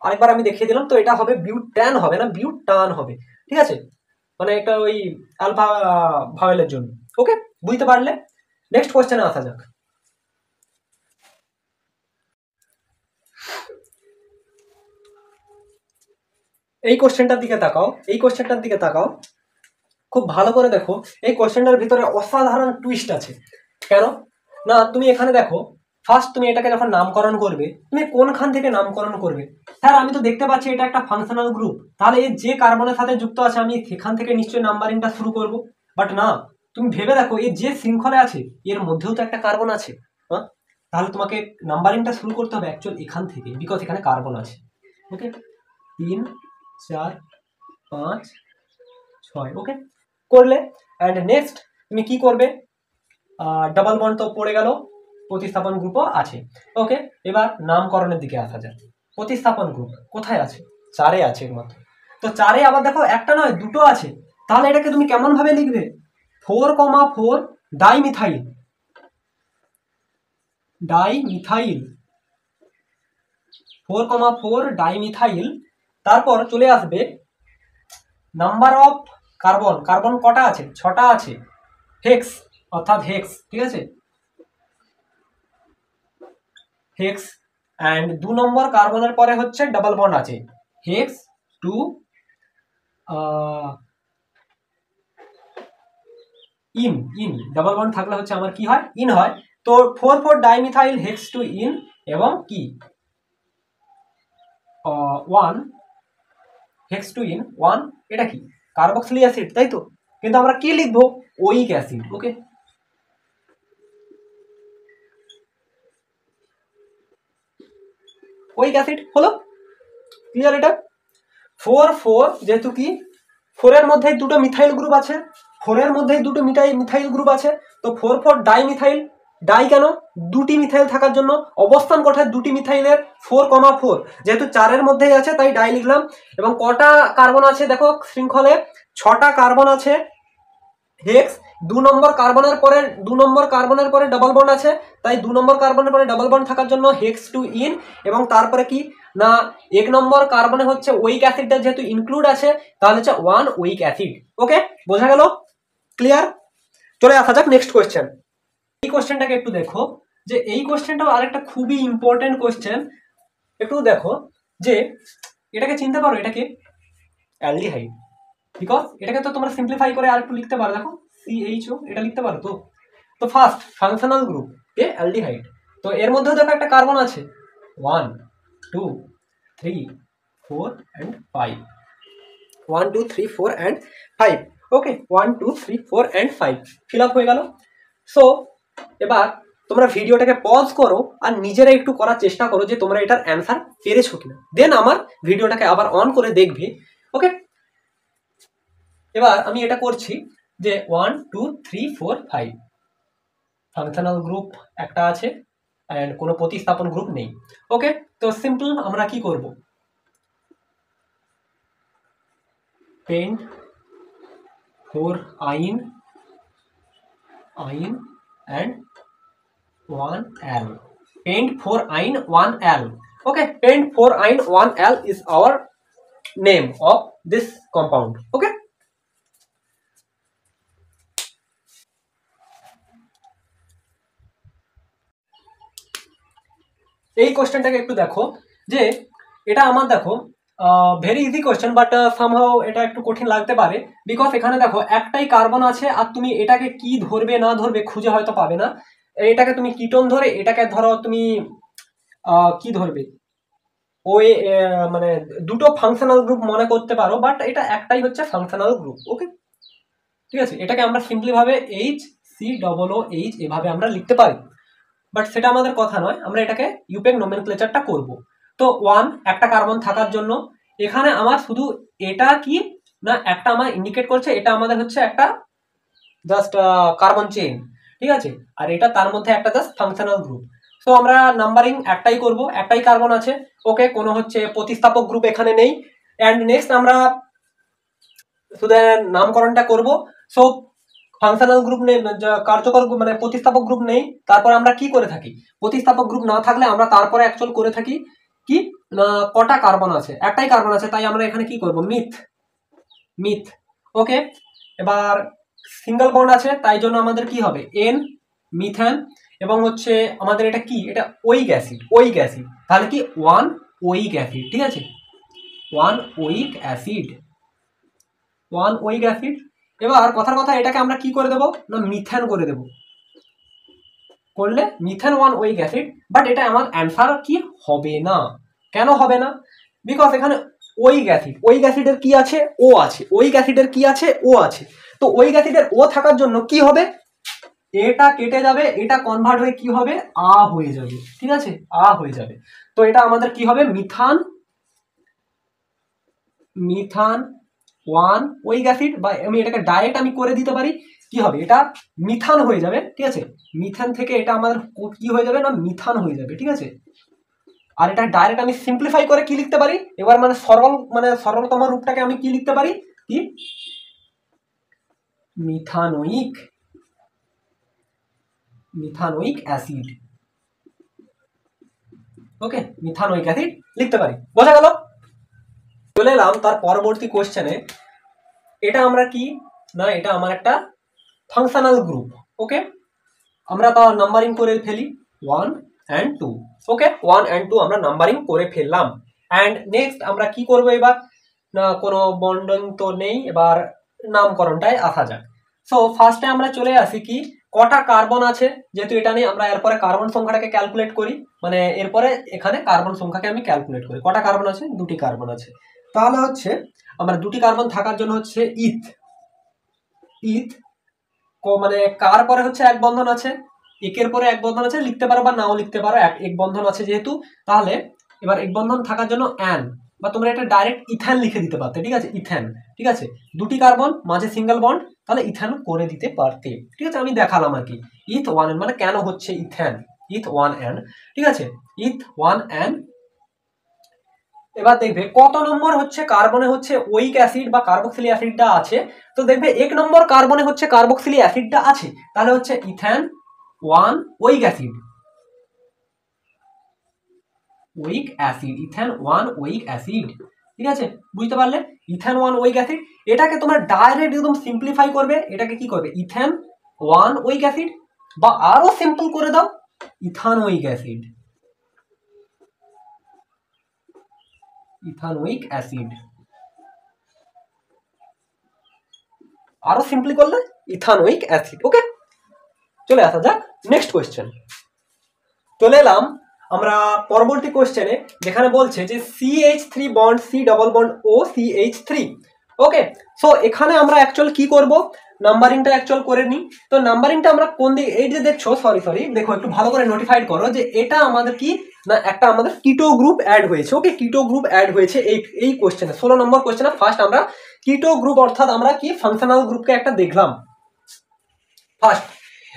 S1: আরেকবার আমি দেখিয়ে দিলাম, তো এটা হবে বিউটান হবে না, বিউটান হবে, ঠিক আছে, মানে একটা ওই আলফা ভাওয়েলের জন্য। ওকে, বুঝতে পারলে? নেক্সট কোশ্চেনে আসা যাক। এই কোশ্চেনটার দিকে তাকাও, খুব ভালো করে দেখো। এই কোশ্চেনটার ভিতরে অসাধারণ টুইস্ট আছে। কেন না, তুমি এখানে দেখো, ফার্স্ট তুমি এটাকে যখন নামকরণ করবে, তুমি কোনখান থেকে নামকরণ করবে? স্যার আমি তো দেখতে পাচ্ছি এটা একটা ফাংশনাল গ্রুপ, তাহলে এই যে কার্বনের সাথে যুক্ত আছে আমি সেখান থেকে নিশ্চয়ই নাম্বারিংটা শুরু করব। বাট না, তুমি ভেবে দেখো, এই যে শৃঙ্খলে আছে এর মধ্যেও তো একটা কার্বন আছে। হ্যাঁ, তাহলে তোমাকে নাম্বারিংটা শুরু করতে হবে অ্যাকচুয়াল এখান থেকে, বিকজ এখানে কার্বন আছে। ওকে, 3 4 5 6, ওকে করলে। অ্যান্ড নেক্সট তুমি কি করবে, ডাবল বন্ড তো পড়ে গেল, প্রতিস্থাপন গ্রুপও আছে। ওকে, এবার নামকরণের দিকে আসা যায়। প্রতিস্থাপন গ্রুপ কোথায় আছে? 4-এ আছে একমাত্র। তো 4-এ আবার দেখো একটা নয় দুটো আছে, তাহলে এটাকে তুমি কেমন ভাবে লিখবে? 4,4 ডাইমিথাইল, 4,4 ডাইমিথাইল তারপর চলে আসবে নাম্বার অফ কার্বন। কার্বন কটা আছে? 6টা আছে। হেক্স অর্থাৎ হেক্স, ঠিক আছে, হেক্স। অ্যান্ড 2 নম্বর কার্বনের পরে হচ্ছে ডাবল বন্ড আছে, hex two ene. Ene double bond থাকলে হচ্ছে আমার কি হয়? ইন হয়। তো 4,4 ডাইমিথাইল হেক্স টু ইন এবং কি 1 হেক্স টু ইন 1, এটা কি কার্বক্সিলিক অ্যাসিড, তাই তো? কিন্তু আমরা কি লিখবো? ওইক অ্যাসিড। ওকে, ওইক অ্যাসিড হলো। ক্লিয়ার এটা? 4,4 যেহেতু কি 4 এর মধ্যে দুটো মিথাইল গ্রুপ আছে, 4 এর মধ্যে দুটো মিথাইল গ্রুপ আছে, তো 4,4 ডাইমিথাইল। ডাই কেন? দুটি মিথাইল থাকার জন্য। অবস্থান কোথায় দুটি মিথাইলের? 4,4, যেহেতু 4 এর মধ্যেই আছে তাই ডাই লিখলাম। এবং কটা কার্বন আছে দেখো শৃঙ্খলে? 6টা কার্বন আছে। হেক্স 2 নম্বর কার্বনের পরে ডাবল বন্ড আছে, তাই 2 নম্বর কার্বনের পরে ডাবল বন্ড থাকার জন্য হেক্স টু ইন। এবং তারপরে কি না 1 নম্বর কার্বনে হচ্ছে ওইক অ্যাসিডটা যেহেতু ইনক্লুড আছে, তাহলে হচ্ছে 1 ওইক অ্যাসিড। ওকে, বোঝা গেল? ক্লিয়ার? চলে আসা যাক নেক্সট কোয়েশ্চেন। এই কোয়েশ্চেনটাকে একটু দেখো, যে এই কোয়েশ্চেনটাও আরেকটা খুবই ইম্পর্টেন্ট কোয়েশ্চেন। একটু দেখো যে এটাকে চিনতে পারো, এটাকে অ্যালডিহাইড। বিকজ এটাকে তো তোমরা সিম্পলিফাই করে আর একটু লিখতে পারো, দেখো CHO এটা লিখতে পারো। তো ফার্স্ট ফাংশনাল গ্রুপ এ অ্যালডিহাইড। তো এর মধ্যেও দেখো একটা কার্বন আছে, 1 2 3 4 and 5, 1 2 3 4 and 5। Okay, 1 2 3 4 and 5 fill up হয়ে গেল। সো এবার তোমরা ভিডিওটাকে পজ করো আর নিজেরা একটু করার চেষ্টা করো যে তোমরা এটার অ্যান্সার পেরেছো কিনা, দেন আমার ভিডিওটাকে আবার অন করে দেখবে। ওকে, এবার আমি এটা করছি যে 1 2 3 4 5 ফাংশনাল গ্রুপ একটা আছে অ্যান্ড কোনো প্রতিস্থাপন গ্রুপ নেই। ওকে, তো সিম্পল আমরা কি করব? পেন্ট ফোর আইন and 1L, paint 4-ine 1L. Okay, paint 4-ine 1L is our name of this compound. Okay, এই কোশ্চেনটাকে একটু দেখো, যে এটা আমার দেখো very easy question, but somehow এটা একটু কঠিন লাগতে পারে। বিকজ এখানে দেখো একটাই কার্বন আছে আর তুমি এটাকে কি ধরবে না ধরবে খুঁজে হয়তো পাবে না। এটাকে তুমি কিটোন ধরে, এটাকে ধরো তুমি কি ধরবে, ওই মানে দুটো ফাংশনাল গ্রুপ মনে করতে পারো, বাট এটা একটাই হচ্ছে ফাংশনাল গ্রুপ। ওকে, ঠিক আছে, এটাকে আমরা সিম্পলি ভাবে HCOOH এভাবে আমরা লিখতে পারি, বাট সেটা আমাদের কথা নয়, আমরা এটাকে ইউপেক নোমেনক্লেচারটা করব। তো 1 একটা কার্বন থাকার জন্য এখানে আমার শুধু এটা কি না একটা আমার ইন্ডিকেট করছে, এটা আমাদের হচ্ছে একটা জাস্ট কার্বন চেইন, ঠিক আছে, আর এটা তার মধ্যে একটা জাস্ট ফাংশনাল গ্রুপ। সো আমরা নাম্বারিং একটাই করব, একটাই কার্বন আছে। ওকে, কোনো হচ্ছে প্রতিস্থাপক গ্রুপ এখানে নেই। অ্যান্ড নেক্সট আমরা শুধু নামকরণটা করব। সো ফাংশনাল গ্রুপ নেই, কার্যকর মানে প্রতিস্থাপক গ্রুপ নেই, তারপর আমরা কি করে থাকি? প্রতিস্থাপক গ্রুপ না থাকলে আমরা তারপরে অ্যাকচুয়াল করে থাকি কি কটা কার্বন আছে? একটাই কার্বন আছে, তাই আমরা এখানে কি করব? মিথ। ওকে, এবার সিঙ্গেল বন্ড আছে, তাই জন্য আমাদের কি হবে? N methane. এবং হচ্ছে আমাদের এটা কি? এটা ওইক অ্যাসিড। তাহলে কি 1 ওইক অ্যাসিড, ঠিক আছে, 1 ওইক অ্যাসিড। এবার কথার কথা এটাকে আমরা কি করে দেবো না মিথেন করে দেবো, করলে মিথেন 1 ওইক অ্যাসিড। বাট এটা আমার অ্যান্সার কি হবে না। কেন হবে না? বিকজ এখানে ওইক অ্যাসিডের কি আছে? ও আছে। ওইক অ্যাসিডের কি আছে? ও আছে। তো ওইক অ্যাসিডের ও থাকার জন্য কি হবে? এটা কেটে যাবে, এটা কনভার্ট হয়ে কি হবে? আ হয়ে যাবে, ঠিক আছে, আ হয়ে যাবে। তো এটা আমাদের কি হবে? মিথান 1 ওইক অ্যাসিড, বা আমি এটাকে ডাইরেক্ট আমি করে দিতে পারি, কি হবে? এটা মিথান হয়ে যাবে, ঠিক আছে, মিথান থেকে এটা আমাদের কি হয়ে যাবে না মিথান হয়ে যাবে, ঠিক আছে। আর এটা ডাইরেক্ট আমি সিম্পলিফাই করে কি লিখতে পারি এবার, মানে সরলতম রূপটাকে আমি কি লিখতে পারি? কি মিথানোইক অ্যাসিড। ওকে, মিথানোইক অ্যাসিড লিখতে পারি। বোঝা গেল? চলে এলাম তার পরবর্তী কোশ্চেনে। এটা আমরা কি না, এটা আমার একটা ফাংশনাল গ্রুপ। ওকে, আমরা তার নাম্বারিং করে ফেলি 1 and 2। ওকে, 1 and 2 আমরা নাম্বারিং করে ফেললাম। অ্যান্ড নেক্সট আমরা কি করব এবার না, কোনো বন্ডন তো নেই, এবার নামকরণটায় আসা যাক। সো ফার্স্টে আমরা চলে আসি কি কটা কার্বন আছে, যেহেতু এটা নেই আমরা এরপরে কার্বন সংখ্যাটাকে ক্যালকুলেট করি, মানে এরপরে এখানে কার্বন সংখ্যাকে আমি ক্যালকুলেট করি। কটা কার্বন আছে? 2টি কার্বন আছে। তাহলে হচ্ছে আমরা 2টি কার্বন থাকার জন্য হচ্ছে ইথ মানে কার পরে হচ্ছে এক বন্ধন আছে, একের পরে এক বন্ধন আছে, লিখতে পারো বা নাও লিখতে পারো, এক বন্ধন আছে যেহেতু। তাহলে এবার এক বন্ধন থাকার জন্য অ্যান, বা তোমরা এটা ডাইরেক্ট ইথ্যান লিখে দিতে পারতে, ঠিক আছে, ইথ্যান। ঠিক আছে, 2টি কার্বন মাঝে সিঙ্গেল বন্ড, তাহলে ইথ্যান করে দিতে পারতে। ঠিক আছে, আমি দেখালাম আর কি। ইথ 1N মানে কেন হচ্ছে ইথ্যান, ইথ 1N। ঠিক আছে, ইথ 1N। এবার দেখবে কত নম্বর হচ্ছে কার্বনে হচ্ছে ওইক অ্যাসিড বা কার্বক্সিলিক অ্যাসিডটা আছে। তো দেখবে 1 নম্বর কার্বনে হচ্ছে কার্বক্সিলিক অ্যাসিডটা আছে, তাহলে হচ্ছে ethane 1 oic acid, ethane 1 oic acid. ঠিক আছে, বুঝতে পারলে? Ethane 1 oic acid. এটাকে তোমরা ডাইরেক্ট একদম সিম্পলিফাই করবে, এটাকে কি করবে, ইথেন 1 ওইক অ্যাসিড, বা আরো সিম্পল করে দাও ইথানোইক অ্যাসিড, ইথানোইক অ্যাসিড। আরো সিম্পলি করলে ইথানোইক অ্যাসিড। ওকে, চলে আসা যাক নেক্সট কোয়েশ্চেন। চলে এলাম আমরা পরবর্তী কোয়েশ্চেনে, যেখানে বলছে যে CH3 bond C double bond O CH3। ওকে, সো এখানে আমরা অ্যাকচুয়াল কি করব, নাম্বারিংটা অ্যাকচুয়াল করে নিই। তো নাম্বারিংটা আমরা কোন দিকে, এই যে দেখছো, সরি দেখো একটু ভালো করে নোটিফাইড করো যে এটা আমাদের কি না, একটা আমাদের কিটো গ্রুপ অ্যাড হয়েছে। ওকে, কিটো গ্রুপ অ্যাড হয়েছে এই কোয়েশ্চেনে, 16 নম্বর কোয়েশ্চেনে ফার্স্ট আমরা কিটো গ্রুপ অর্থাৎ আমরা কি ফাংশনাল গ্রুপকে একটা দেখলাম ফার্স্ট।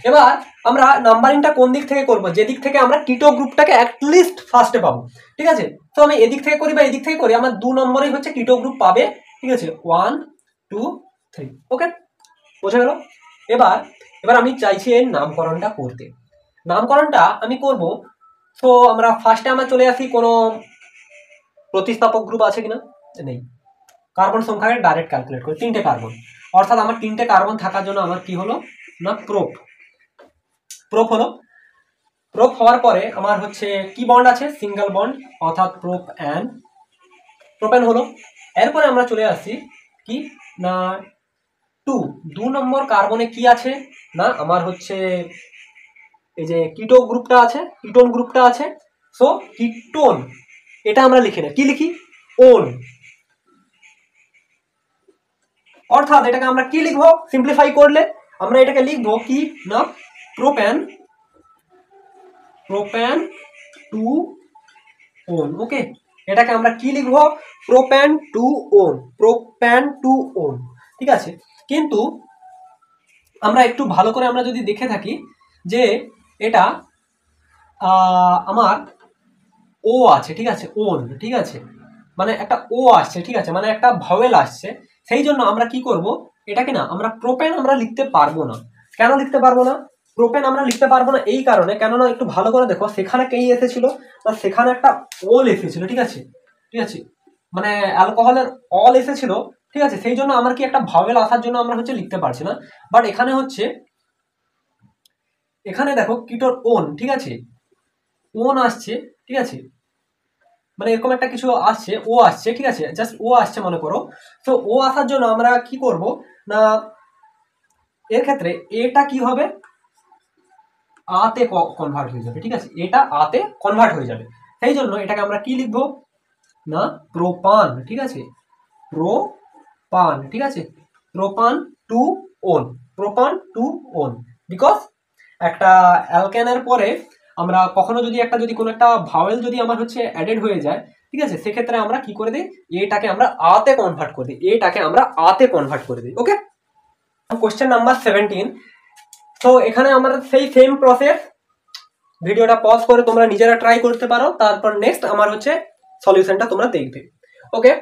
S1: এবার আমরা নাম্বারিংটা কোন দিক থেকে করব, যে দিক থেকে আমরা কিটো গ্রুপটাকে অ্যাটলিস্ট ফার্স্টে পাবো। ঠিক আছে, তো আমি এদিক থেকে করি বা এদিক থেকে করি, আমার 2 নম্বরেই হচ্ছে কিটো গ্রুপ পাবে। ঠিক আছে, 1 2 3। ওকে, বোঝা গেল? এবার আমি চাইছি এর নামকরণটা করতে। নামকরণটা আমি করব, তো আমরা ফার্স্টে আমরা চলে আসি কোনো প্রতিস্থাপক গ্রুপ আছে কিনা, নেই। কার্বন সংখ্যাকে ডাইরেক্ট ক্যালকুলেট করি, 3টে কার্বন, অর্থাৎ আমার 3টে কার্বন থাকার জন্য আমার কি হলো না, প্রোপ হলো। প্রোপ হওয়ার পরে আমার হচ্ছে কি বন্ড আছে, সিঙ্গেল বন্ড, অর্থাৎ প্রোপেন হলো। এরপরে আমরা চলে আসি কি না 2 নম্বর কার্বনে কি আছে না, আমার হচ্ছে এই যে কিটো গ্রুপটা আছে, কিটোন গ্রুপটা আছে। সো কিটোন, এটা আমরা লিখি না, কি লিখি, ওন। অর্থাৎ এটাকে আমরা কি লিখবো, সিম্পলিফাই করলে আমরা এটাকে লিখবো কি না, প্রোপেন 2 ওন। ওকে, এটাকে আমরা কি লিখবো, প্রোপেন 2 ওন। ঠিক আছে, কিন্তু আমরা একটু ভালো করে আমরা যদি দেখে থাকি যে এটা আমার ও আছে, ঠিক আছে, ওন, ঠিক আছে, মানে একটা ও আসছে, ঠিক আছে, মানে একটা ভাওয়েল আসছে। সেই জন্য আমরা কি করব, এটাকে না আমরা প্রোপেন আমরা লিখতে পারবো না। কেন লিখতে পারবো না প্রোপেন আমরা লিখতে পারবো না, এই কারণে, কেননা একটু ভালো করে দেখো, সেখানে কে এসেছিল না, সেখানে একটা অল এসেছিল। ঠিক আছে, মানে অ্যালকোহলের অল এসেছিল। ঠিক আছে, সেই জন্য আমার কি একটা ভাওয়েল আসার জন্য আমরা হচ্ছে লিখতে পারছি না। বাট এখানে হচ্ছে, এখানে দেখো কিটোর ওন, ঠিক আছে, ওন আসছে, ঠিক আছে, মানে এরকম একটা কিছু আসছে, ও আসছে, ঠিক আছে, জাস্ট ও আসছে মনে করো। তো ও আসার জন্য আমরা কি করব না, এর ক্ষেত্রে এটা কি হবে, আতে কনভার্ট হয়ে যাবে। ঠিক আছে, এটা আতে কনভার্ট হয়ে যাবে, সেই জন্য এটাকে আমরা কি লিখবো না, প্রোপান। ঠিক আছে, প্রোপান, ঠিক আছে, প্রোপান 2 ওন। বিকজ একটা অ্যালকেনের পরে আমরা কখনো যদি কোনো একটা ভাওয়েল যদি আমার হচ্ছে অ্যাডেড হয়ে যায়, ঠিক আছে, সেক্ষেত্রে আমরা কি করে দিই, এটাকে আমরা আতে কনভার্ট করে দিই। ওকে, কোশ্চেন নাম্বার 17। তো এখানে আমরা সেই সেম প্রসেস, ভিডিওটা পজ করে তোমরা নিজেরা ট্রাই করতে পারো, তারপর নেক্সট আমার হচ্ছে সলিউশনটা তোমরা দেখবে। ওকে,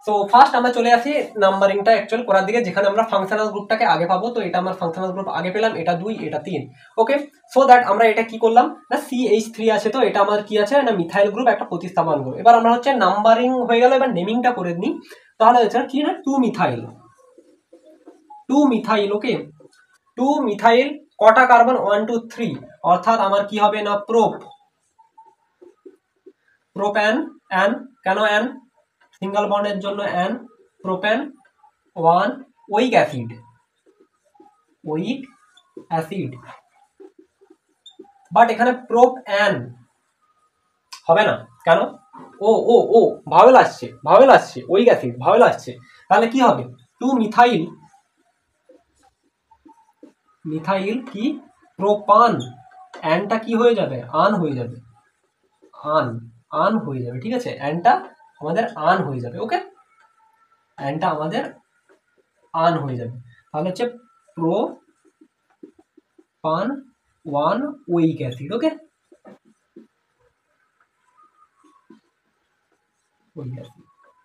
S1: সো ফার্স্ট আমরা চলে আসি নাম্বারিংটা অ্যাকচুয়াল করার দিকে, যেখানে আমরা ফাংশনাল গ্রুপটাকে আগে পাবো। তো এটা আমার ফাংশনাল গ্রুপ আগে পেলাম, এটা 2 এটা 3। ওকে, সো দ্যাট আমরা এটা কি করলাম না CH3 আছে, তো এটা আমার কি আছে না মিথাইল গ্রুপ, একটা প্রতিস্থাপন গ্রুপ। এবার আমরা হচ্ছে নাম্বারিং হয়ে গেল, এবার নেমিংটা করে নিই। তাহলে হচ্ছে কি না 2 মিথাইল, 2 মিথাইল। ওকে, 2 মিথাইল কটা কার্বন 1 2 3, অর্থাৎ আমার কি হবে না প্রোপ্যান অ্যান, কেন অ্যান সিঙ্গেল বন্ডের জন্য ane, propane 1 oic acid, oic acid. But এখানে প্রোপ অ্যান হবে না, কেন? ও ও ও ভাওয়েল আসছে, ভাওয়েল আসছে, ওইক অ্যাসিড ভাওয়েল আসছে। তাহলে কি হবে 2 মিথাইল, মিথাইল কি প্রোপান, অ্যানটা কি হয়ে যাবে আন হয়ে যাবে, আন আন হয়ে যাবে। ঠিক আছে, অ্যানটা আমাদের আন হয়ে যাবে। ওকে, অ্যানটা আমাদের আন হয়ে যাবে। তাহলে হচ্ছে প্রোপান 1 ওইক অ্যাসিড। ওকে,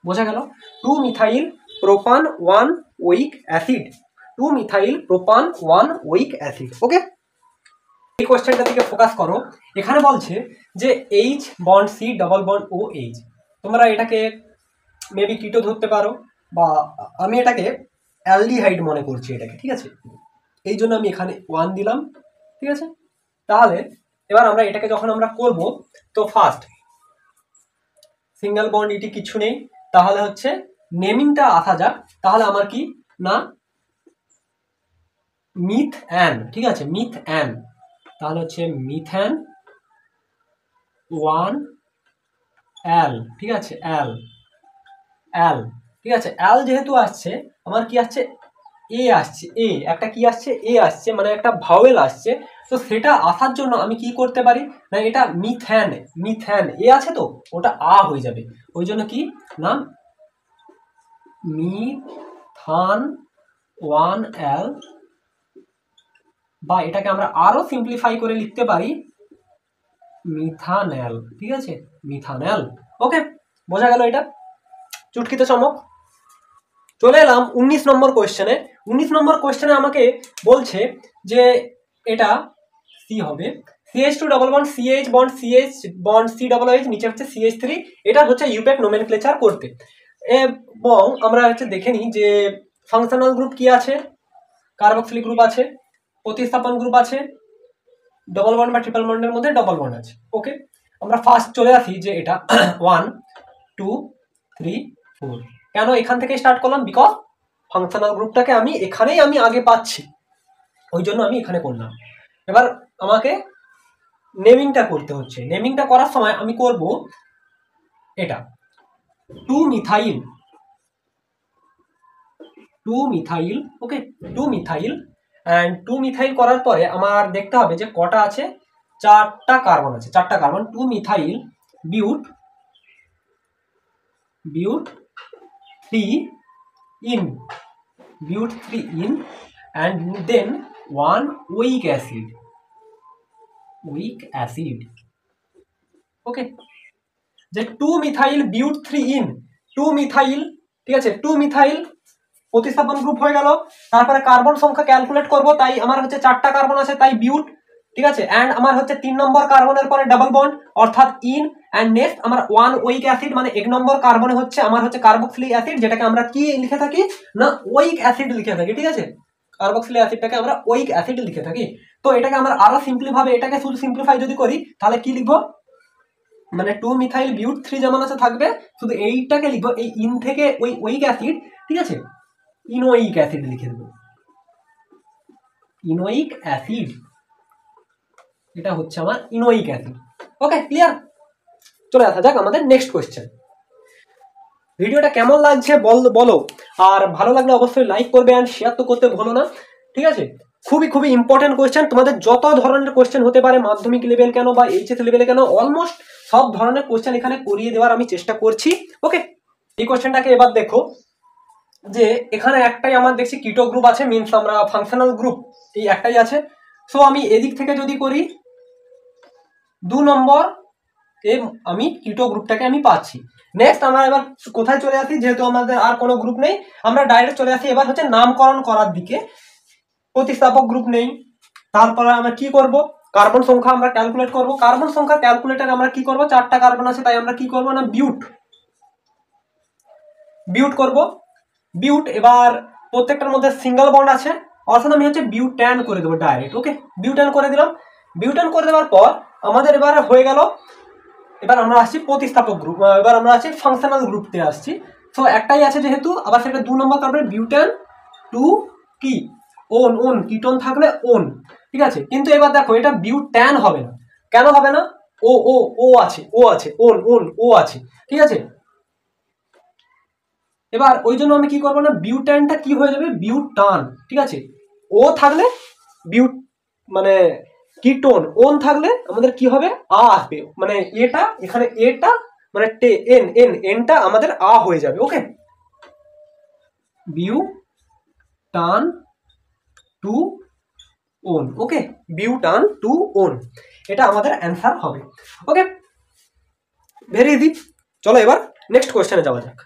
S1: বোঝা গেল? 2 methyl প্রোপান 1 oic acid, 2 methyl প্রোপান 1 oic acid. ওকে, এই কোশ্চেনটা দিকে ফোকাস করো। এখানে বলছে যে H bond C double bond OH, তোমরা এটাকে মেবি কিটো ধরতে পারো, বা আমি এটাকে অ্যালডিহাইড মনে করছি এটাকে। ঠিক আছে, এই জন্য আমি এখানে 1 দিলাম। ঠিক আছে, তাহলে এবার আমরা এটাকে যখন আমরা করব, তো ফার্স্ট সিঙ্গেল বন্ড ইটি কিছু নেই, তাহলে হচ্ছে নেমিংটা আসা যাক। তাহলে আমার কি না মিথ অ্যান, ঠিক আছে মিথ অ্যান, তাহলে হচ্ছে মিথ্যান 1 অ্যাল। ঠিক আছে, অ্যাল অ্যাল, ঠিক আছে অ্যাল যেহেতু আসছে, আমার কি আসছে এ আসছে, এ একটা কি আসছে এ আসছে, মানে একটা ভাওয়েল আসছে। তো সেটা আসার জন্য আমি কি করতে পারি না, এটা মিথ্যান, মিথ্যান এ আছে তো ওটা আ হয়ে যাবে। ওই জন্য কি না মিথান 1 অ্যাল, বা এটাকে আমরা আরো সিম্পলিফাই করে লিখতে পারি মিথানেল। ঠিক আছে, মিথানেল। ওকে, বোঝা গেল এটা চুটকিতে চমক। চলে এলাম 19 নম্বর কোয়েশ্চেনে। 19 নম্বর কোয়েশ্চেনে আমাকে বলছে যে এটা সি হবে, CH2 double bond CH bond CH bond C double OH, নিচে হচ্ছে CH3। এটা হচ্ছে ইউপ্যাক নোমেনক্লেচার করতে। এবং আমরা হচ্ছে দেখে নিই যে ফাংশনাল গ্রুপ কি আছে, কার্বক্সিলিক গ্রুপ আছে, প্রতিস্থাপন গ্রুপ আছে, ডবল বন্ড বা ট্রিপল বন্ডের মধ্যে ডবল বন্ড আছে। ওকে, আমরা ফার্স্ট চলে আসি যে এটা 1 2 3 4। কেন এখান থেকে স্টার্ট করলাম? বিকজ ফাংশনাল গ্রুপটাকে আমি এখানেই আমি আগে পাচ্ছি, ওই জন্য আমি এখানে করলাম। এবার আমাকে নেমিংটা করতে হচ্ছে। নেমিংটা করার সময় আমি করব এটা 2 methyl, 2 methyl. Okay, 2 methyl and 2 methyl করার পরে আমার দেখতে হবে যে কটা আছে, 4টা কার্বন আছে, 4টা carbon. 2 methyl বিউট, বিউট 3 in, বিউট 3 in, and then 1 weak acid, weak acid. ওকে, যে 2 মিথাইল বিউট 3 in, 2 মিথাইল, ঠিক আছে 2 মিথাইল প্রতিস্থাপন গ্রুপ হয়ে গেল। তারপরে কার্বন সংখ্যা ক্যালকুলেট করব, তাই আমার হচ্ছে 4টা কার্বন আছে, তাই বিউট। ঠিক আছে, এন্ড আমার হচ্ছে 3 নম্বর কার্বনের পরে ডাবল বন্ড অর্থাৎ ইন, এন্ড নেক্সট আমার 1 ওইক অ্যাসিড, মানে 1 নম্বর কার্বনে হচ্ছে আমার হচ্ছে কার্বক্সিলিক অ্যাসিড, যেটাকে আমরা কি লিখে থাকি না ওইক অ্যাসিড লিখে থাকি। ঠিক আছে, কার্বক্সিলিক অ্যাসিডটাকে আমরা ওইক অ্যাসিড লিখে থাকি। তো এটাকে আমরা আরো সিম্পলি ভাবে এটাকে শুধু সিম্পলিফাই যদি করি, তাহলে কি লিখবো, মানে 2 মিথাইল বিউট 3 যেমন আছে থাকবে, শুধু এইটাকে লিখবো এই ইন থেকে ওই ওইক অ্যাসিড, ঠিক আছে ইনোইক অ্যাসিড লিখে দেবো, ইনোইক অ্যাসিড, এটা হচ্ছে আমার ইনোইক অ্যাসিড। ওকে, ক্লিয়ার? চলে আসা যাক আমাদের নেক্সট কোয়েশ্চেন। ভিডিওটা কেমন লাগছে বলো, আর ভালো লাগলে অবশ্যই লাইক করবে আর শেয়ার তো করতে ভুলো না। ঠিক আছে, খুবই খুবই ইম্পর্টেন্ট কোয়েশ্চেন। তোমাদের যত ধরনের কোয়েশ্চেন হতে পারে, মাধ্যমিক লেভেল কেন বা এইচএস লেভেলে কেন, অলমোস্ট সব ধরনের কোয়েশ্চেন এখানে করিয়ে দেওয়ার আমি চেষ্টা করছি। ওকে, এই কোয়েশ্চেনটাকে এবার দেখো, যে এখানে একটাই আমার দেখছি কিটো গ্রুপ আছে, মিনস আমরা ফাংশনাল গ্রুপ এই একটাই আছে। সো আমি এদিক থেকে যদি করি 2 নম্বর আমি কিটো গ্রুপটাকে আমি পাচ্ছি। নেক্সট আমরা এবার কোথায় চলে আসি, যেহেতু আমাদের আর কোনো গ্রুপ নেই আমরা ডাইরেক্ট চলে আসি এবার হচ্ছে নামকরণ করার দিকে। প্রতিস্থাপক গ্রুপ নেই, তারপরে আমরা কি করব, কার্বন সংখ্যা আমরা ক্যালকুলেট করব। কার্বন সংখ্যা ক্যালকুলেটর আমরা কি করব, 4টা কার্বন আছে তাই আমরা কি করব না বিউট করব। বিউট এবার প্রত্যেকটার মধ্যে সিঙ্গেল বন্ড আছে, অর্থাৎ আমি হচ্ছে বিউট্যান করে দেবো ডাইরেক্ট। ওকে, বিউট্যান করে দিলাম। বিউট্যান করে দেওয়ার পর আমাদের এবার হয়ে গেল, এবার আমরা আসছি প্রতিস্থাপক গ্রুপ, এবার আমরা আসছি ফাংশনাল গ্রুপতে আসছি। সো একটাই আছে যেহেতু, আবার সেটা 2 নম্বর কার্বন বিউট্যান টু কি ওন কিটোন থাকলে ওন, ঠিক আছে। কিন্তু এবার দেখো এটা বিউট্যান হবে না, কেন হবে না, ও আছে ও আছে, ঠিক আছে। এবার ওই জন্য আমি কি করবো না, বিউট্যানটা কি হয়ে যাবে বিউটান, ঠিক আছে। ও থাকলে বিউট মানে কিটোন, ওন থাকলে আমাদের কি হবে আসবে, মানে এটা এখানে এটা মানে এনটা আমাদের হয়ে যাবে। Okay, butane two one, okay, butane two one, এটা আমাদের অ্যান্সার হবে। Okay, very easy. চলো এবার নেক্সট কোয়েশ্চেনে যাওয়া যাক।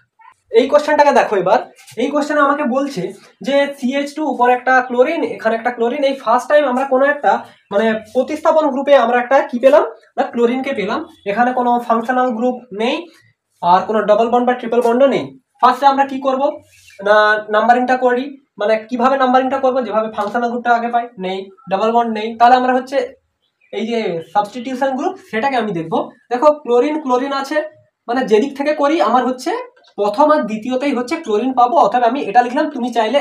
S1: এই কোশ্চেনটাকে দেখো, এবার এই কোশ্চেনে আমাকে বলছে যে CH2 উপর একটা ক্লোরিন, এখানে একটা ক্লোরিন, এই ফার্স্ট টাইম আমরা কোনো একটা মানে প্রতিস্থাপন গ্রুপে আমরা একটা কি পেলাম না ক্লোরিনকে পেলাম। এখানে কোনো ফাংশনাল গ্রুপ নেই আর কোনো ডাবল বন্ড বা ট্রিপল বন্ডও নেই। ফার্স্টে আমরা কি করব না নাম্বারিংটা করি, মানে কিভাবে নাম্বারিংটা করব, যেভাবে ফাংশনাল গ্রুপটা আগে পাই, নেই ডাবল বন্ড নেই, তাহলে আমরা হচ্ছে এই যে সাবস্টিটিউশন গ্রুপ সেটাকে আমি দেখব। দেখো ক্লোরিন আছে, মানে যেদিক থেকে করি আমার হচ্ছে প্রথম আর দ্বিতীয়তেই হচ্ছে ক্লোরিন পাবো, অথবা আমি এটা লিখলাম, তুমি চাইলে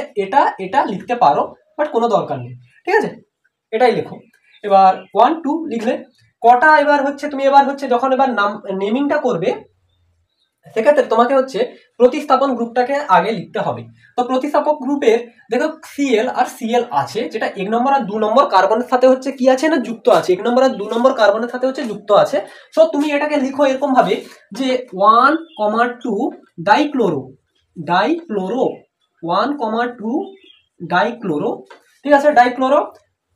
S1: এটা লিখতে পারো, বাট কোনো দরকার নেই, ঠিক আছে, এটাই লেখো। এবার 1 2 লিখলে কটা, এবার হচ্ছে তুমি এবার হচ্ছে যখন এবার নেমিংটা করবে সেক্ষেত্রে তোমাকে হচ্ছে প্রতিস্থাপন গ্রুপটাকে আগে লিখতে হবে। তো প্রতিস্থাপক গ্রুপের দেখো Cl আর Cl আছে, যেটা 1 নম্বর আর 2 নম্বর কার্বনের সাথে হচ্ছে কি আছে না যুক্ত আছে, 1 নম্বর আর 2 নম্বর কার্বনের সাথে হচ্ছে যুক্ত আছে। সো তুমি এটাকে লিখো এরকম ভাবে যে 1,2 ডাইক্লোরো 1,2 ডাইক্লোরো, ঠিক আছে, ডাইক্লোরো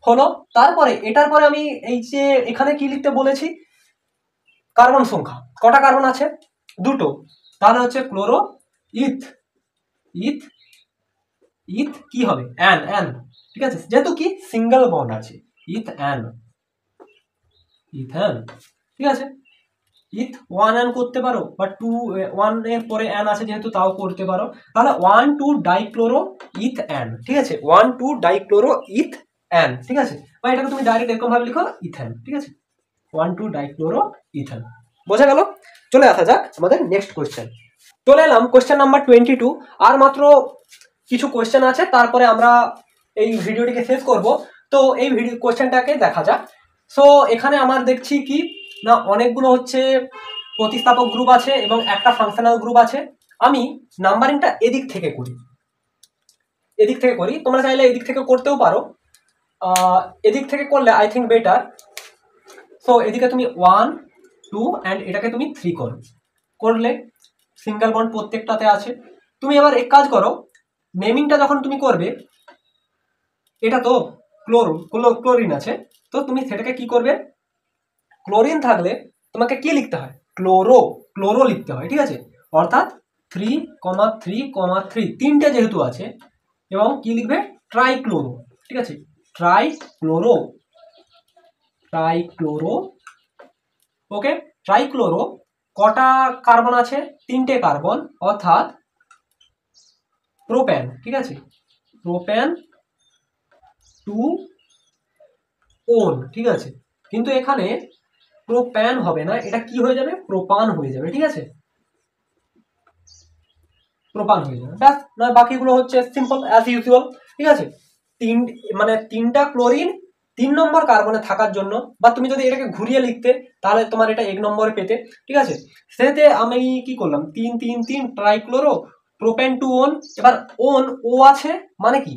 S1: হলো। তারপরে এটার পরে আমি এই যে এখানে কি লিখতে বলেছি, কার্বন সংখ্যা কটা কার্বন আছে, 2টো, তাহলে হচ্ছে ক্লোরো ইথ কি হবে অ্যান, ঠিক আছে, যেহেতু কি সিঙ্গেল বন্ড আছে, ইথ্যান, ঠিক আছে। ইথ 1 অ্যান করতে পারো বা 1 এর পরে অ্যান আছে যেহেতু তাও করতে পারো, তাহলে 1,2 ডাইক্লোরো ইথ্যান, ঠিক আছে, 1,2 ডাইক্লোরো ইথ্যান, ঠিক আছে, বা এটাকে তুমি ডাইরেক্ট এরকম ভাবে লিখো ইথেন, ঠিক আছে, 1,2 ডাইক্লোরো ইথেন। বোঝা গেল? চলে আসা যাক আমাদের নেক্সট কোয়েশ্চেন। চলে এলাম কোয়েশ্চেন নাম্বার 22। আর মাত্র কিছু কোয়েশ্চেন আছে, তারপরে আমরা এই ভিডিওটিকে শেষ করব। তো এই কোয়েশ্চেনটাকে দেখা যাক। সো এখানে আমার দেখছি কি না অনেকগুলো হচ্ছে প্রতিস্থাপক গ্রুপ আছে এবং একটা ফাংশনাল গ্রুপ আছে। আমি নাম্বারিংটা এদিক থেকে করি, তোমরা চাইলে এদিক থেকে করতেও পারো, এদিক থেকে করলে আই থিঙ্ক বেটার। সো এদিকে তুমি 1 2 অ্যান্ড এটাকে তুমি 3 করলে সিঙ্গেল বন্ড প্রত্যেকটাতে আছে। তুমি এবার এক কাজ করো, নেমিংটা যখন তুমি করবে, এটা তো ক্লোরিন আছে, তো তুমি সেটাকে কি করবে, ক্লোরিন থাকলে তোমাকে কি লিখতে হয়, ক্লোরো লিখতে হয়, ঠিক আছে, অর্থাৎ 3,3,3 তিনটে যেহেতু আছে, এবং কি লিখবে ট্রাইক্লোরো, ঠিক আছে, ট্রাইক্লোরো, ওকে, ট্রাইক্লোরো কটা কার্বন আছে, 3টে কার্বন, অর্থাৎ প্রোপ্যান, ঠিক আছে, প্রোপ্যান টু ওন, ঠিক আছে, কিন্তু এখানে প্রোপ্যান হবে না, এটা কি হয়ে যাবে, প্রোপান হয়ে যাবে, ঠিক আছে, প্রোপান হয়ে যাবে, ব্যাস। না বাকিগুলো হচ্ছে সিম্পল অ্যাজ ইউজুয়াল, ঠিক আছে। তিনটা ক্লোরিন 3 নম্বর কার্বনে থাকার জন্য, বা তুমি যদি এটাকে ঘুরিয়ে লিখতে তাহলে তোমার এটা 1 নম্বরে পেতে, ঠিক আছে। সেতে আমি কি করলাম, 3 ট্রাইক্লোরো প্রোপেন টু ওন। এবার ও আছে মানে কি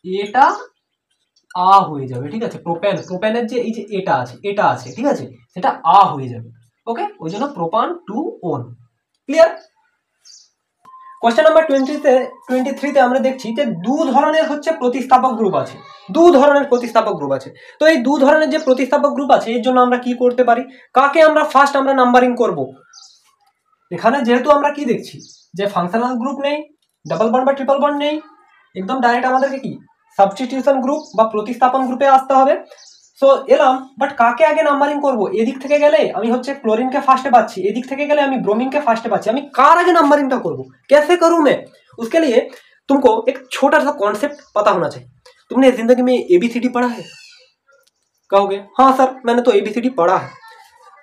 S1: এটা হয়ে যাবে, ঠিক আছে, প্রোপেনের যে এই যে এটা আছে, ঠিক আছে, সেটা হয়ে যাবে, ওকে, ওই জন্য propane two one. Clear? Question number 23তে আমরা দেখছি যে দু ধরনের হচ্ছে প্রতিস্থাপক গ্রুপ আছে, দু ধরনের প্রতিস্থাপক গ্রুপ আছে। তো এই দু ধরনের যে প্রতিস্থাপক গ্রুপ আছে এর জন্য আমরা কি করতে পারি, কাকে আমরা ফার্স্ট আমরা নাম্বারিং করব। এখানে যেহেতু আমরা কি দেখছি যে ফাংশনাল গ্রুপ নেই, ডাবল বন্ড বা ট্রিপল বন্ড নেই, একদম ডাইরেক্ট আমাদেরকে কি সাবস্টিটিউশন গ্রুপ বা প্রতিস্থাপন গ্রুপে আসতে হবে। সো এলাম, বাট কাকে আগে নাম্বারিং করব? এদিক থেকে গেলে আমি হচ্ছে ক্লোরিনকে ফার্স্টে পাচ্ছি, এদিক থেকে গেলে আমি ব্रोमीन के फार्स्टे पाচ্ছি, আমি कार आगे नंबरिंग করব, कैसे करूं मैं? उसके लिए तुमको एक छोटा सा कॉन्सेप्ट पता होना चाहिए। तुमने जिंदगी में एबीसीडी पढ़ा है? कहोगे हाँ सर मैंने तो एबीसीडी पढ़ा है।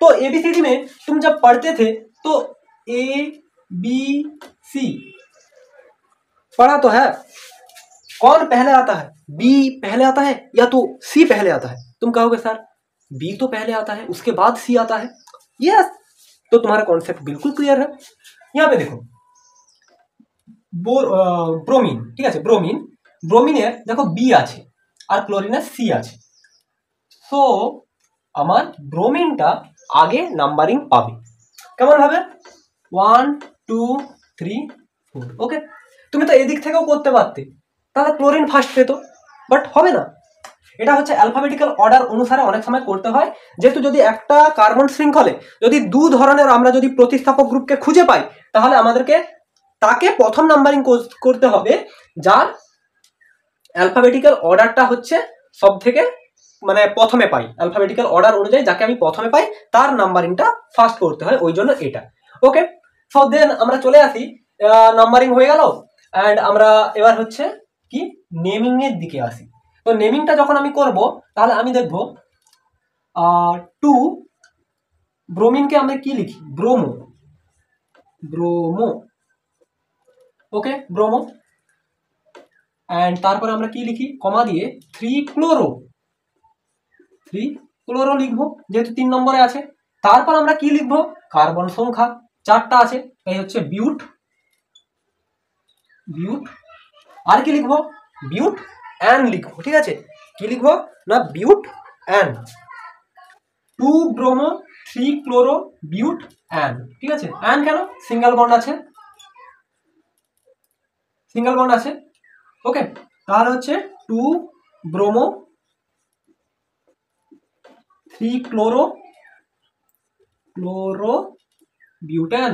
S1: तो एबीसीडी में तुम जब पढ़ते थे तो ए बी सी पढ़ा तो है, कौन पहले आता है? बी पहले आता है या तो सी पहले आता है? तुम कहोगे सर बी तो पहले आता है उसके बाद सी आता है। यस, तो तुम्हारा कॉन्सेप्ट बिल्कुल क्लियर है। यहाँ पे देखो ब्रोमीन, ठीक है, ब्रोमीन ब्रोमीনের দেখো বি আছে আর ক্লোরিনের সি আছে। সো আমার ব্রোমিনটা আগে নাম্বারিং পাবে কেমন ভাবে 1 2 3 4। ওকে, তুমি তো এদিক থেকেও করতে পারতে, তাহলে ক্লোরিন ফার্স্ট পেতো, বাট হবে না। এটা হচ্ছে অ্যালফাবেটিক্যাল অর্ডার অনুসারে অনেক সময় করতে হয়, যেহেতু যদি একটা কার্বন শৃঙ্খলে যদি দু ধরনের আমরা যদি প্রতিস্থাপক গ্রুপকে খুঁজে পাই তাহলে আমাদেরকে তাকে প্রথম নাম্বারিং করতে হবে যার অ্যালফাবেটিক্যাল অর্ডারটা হচ্ছে সব থেকে মানে প্রথমে পাই, অ্যালফাবেটিক্যাল অর্ডার অনুযায়ী যাকে আমি প্রথমে পাই তার নাম্বারিংটা ফার্স্ট করতে হয়, ওই জন্য এটা। ওকে, সো দেন আমরা চলে আসি, নাম্বারিং হয়ে গেল অ্যান্ড আমরা এবার হচ্ছে কি নেমিং এর দিকে আসি। তো নেমিংটা যখন আমি করব তাহলে আমি দেখব টু ব্রোমিনকে আমরা কি লিখি, bromo, bromo. Okay, bromo and তারপরে আমরা কি লিখি কমা দিয়ে 3 ক্লোরো, 3 ক্লোরো লিখবো যেহেতু 3 নম্বরে আছে। তারপর আমরা কি লিখবো, কার্বন সংখ্যা 4টা আছে, এই হচ্ছে বিউট, বিউট। আর কি লিখবো, বিউট অ্যান লিখবো, ঠিক আছে, কি লিখবো না butane, 2 bromo 3 chloro butane, ঠিক আছে। অ্যান কেন, সিঙ্গেল বন্ড আছে, সিঙ্গেল বন্ড আছে। ওকে, তাহলে হচ্ছে 2 bromo 3 chloro, chloro butane,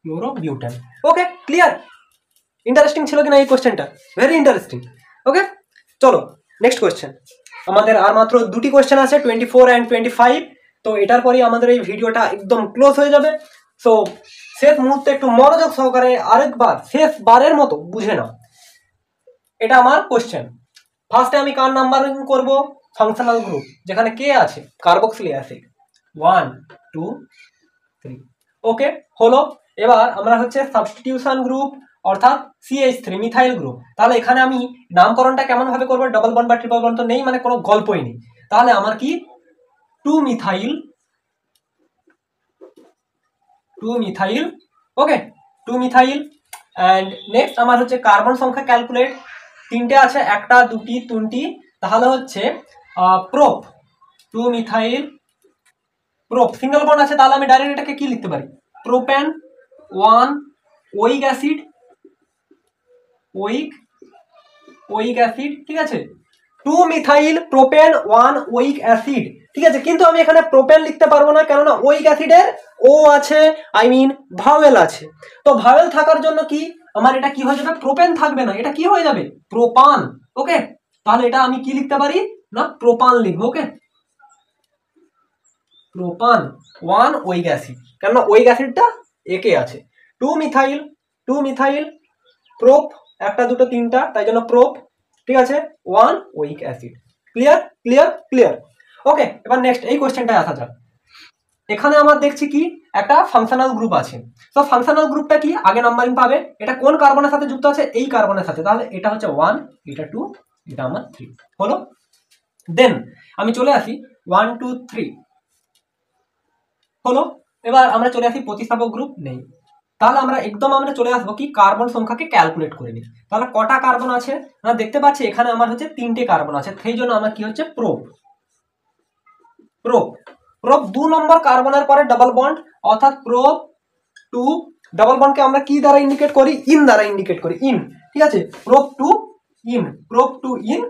S1: chloro butane. Okay, clear? Interesting ছিল কিনা এই কোশ্চেনটা? Very interesting. ওকে, চলো নেক্সট কোশ্চেন। আমাদের আর মাত্র দুটি কোশ্চেন আছে 24 অ্যান্ড 25। তো এটার পরেই আমাদের এই ভিডিওটা একদম ক্লোজ হয়ে যাবে। সো শেষ মুহূর্তে একটু মনোযোগ সহকারে আরেকবার শেষবারের মতো বুঝে নাও। এটা আমার কোশ্চেন। ফার্স্টে আমি কার নাম্বারিং করব, ফাংশনাল গ্রুপ যেখানে কে আছে, কার্বক্সিলিক অ্যাসিড 1 2 3। ওকে, হলো। এবার আমরা হচ্ছে সাবস্টিটিউশন গ্রুপ অর্থাৎ CH3 মিথাইল গ্রুপ। তাহলে এখানে আমি নামকরণটা কেমন ভাবে করব, ডাবল বন্ড বা ট্রিপল বন্ড তো নেই, মানে কোনো গল্পই নেই। তাহলে আমার কি 2 methyl, 2 methyl. Okay, 2 methyl and next আমার হচ্ছে কার্বন সংখ্যা ক্যালকুলেট, 3টে আছে, 1টা 2টি 3টি, তাহলে হচ্ছে prop 2 methyl prop, single bond আছে, তাহলে আমি ডাইরেক্ট এটাকে কি লিখতে পারি, propane 1 oic acid, oic acid, ঠিক আছে, 2 মিথাইল প্রোপেন 1 ওইক অ্যাসিড, ঠিক আছে। কিন্তু আমি এখানে প্রোপেন লিখতে পারবো না, কেননা ওইক অ্যাসিডের ও আছে, আই মিন ভাওয়েল আছে। তো ভাওয়েল থাকার জন্য কি আমার এটা কি হয়ে যাবে, প্রোপেন থাকবে না, এটা কি হয়ে যাবে, প্রোপান। ওকে, তাহলে এটা আমি কি লিখতে পারি না প্রোপান লিখবো। ওকে, প্রোপান 1 ওইক অ্যাসিড, কেননা ওইক অ্যাসিডটা একে আছে। 2 মিথাইল, 2 মিথাইল প্রোপ, 1টা 2টো 3টা, তাই জন্য প্রোপ, ঠিক আছে, 1 oic acid. Clear clear clear. Okay, এবার নেক্সট এই কোশ্চেনটায় আসা যাক। এখানে আমার দেখছি কি একটা ফাংশনাল গ্রুপ আছে। তো ফাংশনাল গ্রুপটা কি আগে নাম্বারিং পাবে, এটা কোন কার্বনের সাথে যুক্ত আছে, এই কার্বনের সাথে, তাহলে এটা হচ্ছে 1, এটা 2, এটা আমার 3 হলো। দেন আমি চলে আসি 1 2 3 হলো। এবার আমরা চলে আসি প্রতিস্থাপক গ্রুপ নেই, তাহলে আমরা একদম আমরা চলে আসবো কি কার্বন সংখ্যাকে ক্যালকুলেট করে নিই। তাহলে কটা কার্বন আছে আমরা দেখতে পাচ্ছি, এখানে আমার হচ্ছে 3টে কার্বন আছে, সেই জন্য আমার কি হচ্ছে প্রোপ, প্রোপ প্রোপ 2 নম্বর কার্বনের পরে ডাবল বন্ড অর্থাৎ প্রোপ টু ডাবল বন্ডকে আমরা কি দ্বারা ইন্ডিকেট করি, ইন দ্বারা ইন্ডিকেট করি, ইন, ঠিক আছে, প্রোপ টু ইন,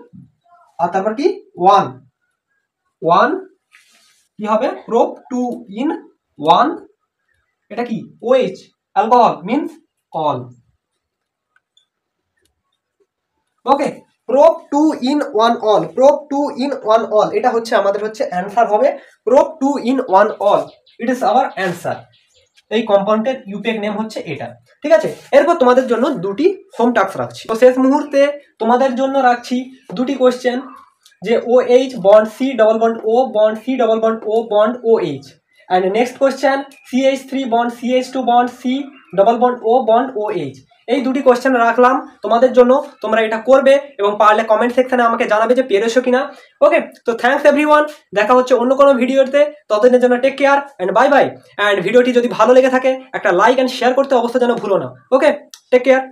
S1: আর তারপর কি ওয়ান কি হবে, প্রোপ টু ইন ওয়ান, এটা কি OH, alcohol means ol. Okay, prop two ene one ol, prop two ene one ol, এটা হচ্ছে আমাদের হচ্ছে অ্যান্সার হবে, prop two ene one ol, it is our answer. এই কম্পাউন্ডের ইউপিএক নেম হচ্ছে এটা, ঠিক আছে। এরপর তোমাদের জন্য দুটি হোম টাস্ক রাখছি। তো শেষ মুহূর্তে তোমাদের জন্য রাখছি দুটি কোশ্চেন, যে OH bond C double bond O bond C double bond O bond OH, and next question CH3 bond CH2 bond C double bond O bond OH। এই দুটি কোশ্চেন রাখলাম তোমাদের জন্য, তোমরা এটা করবে এবং পারলে কমেন্ট সেকশনে আমাকে জানাবে যে পেরেছো কিনা। ওকে, তো থ্যাঙ্কস এভরিওয়ান, দেখা হচ্ছে অন্য কোনো ভিডিওতে, ততদিনের জন্য take care and bye bye. And ভিডিওটি যদি ভালো লেগে থাকে একটা লাইক অ্যান্ড শেয়ার করতে অবশ্যই যেন ভুলো না। ওকে, টেক কেয়ার।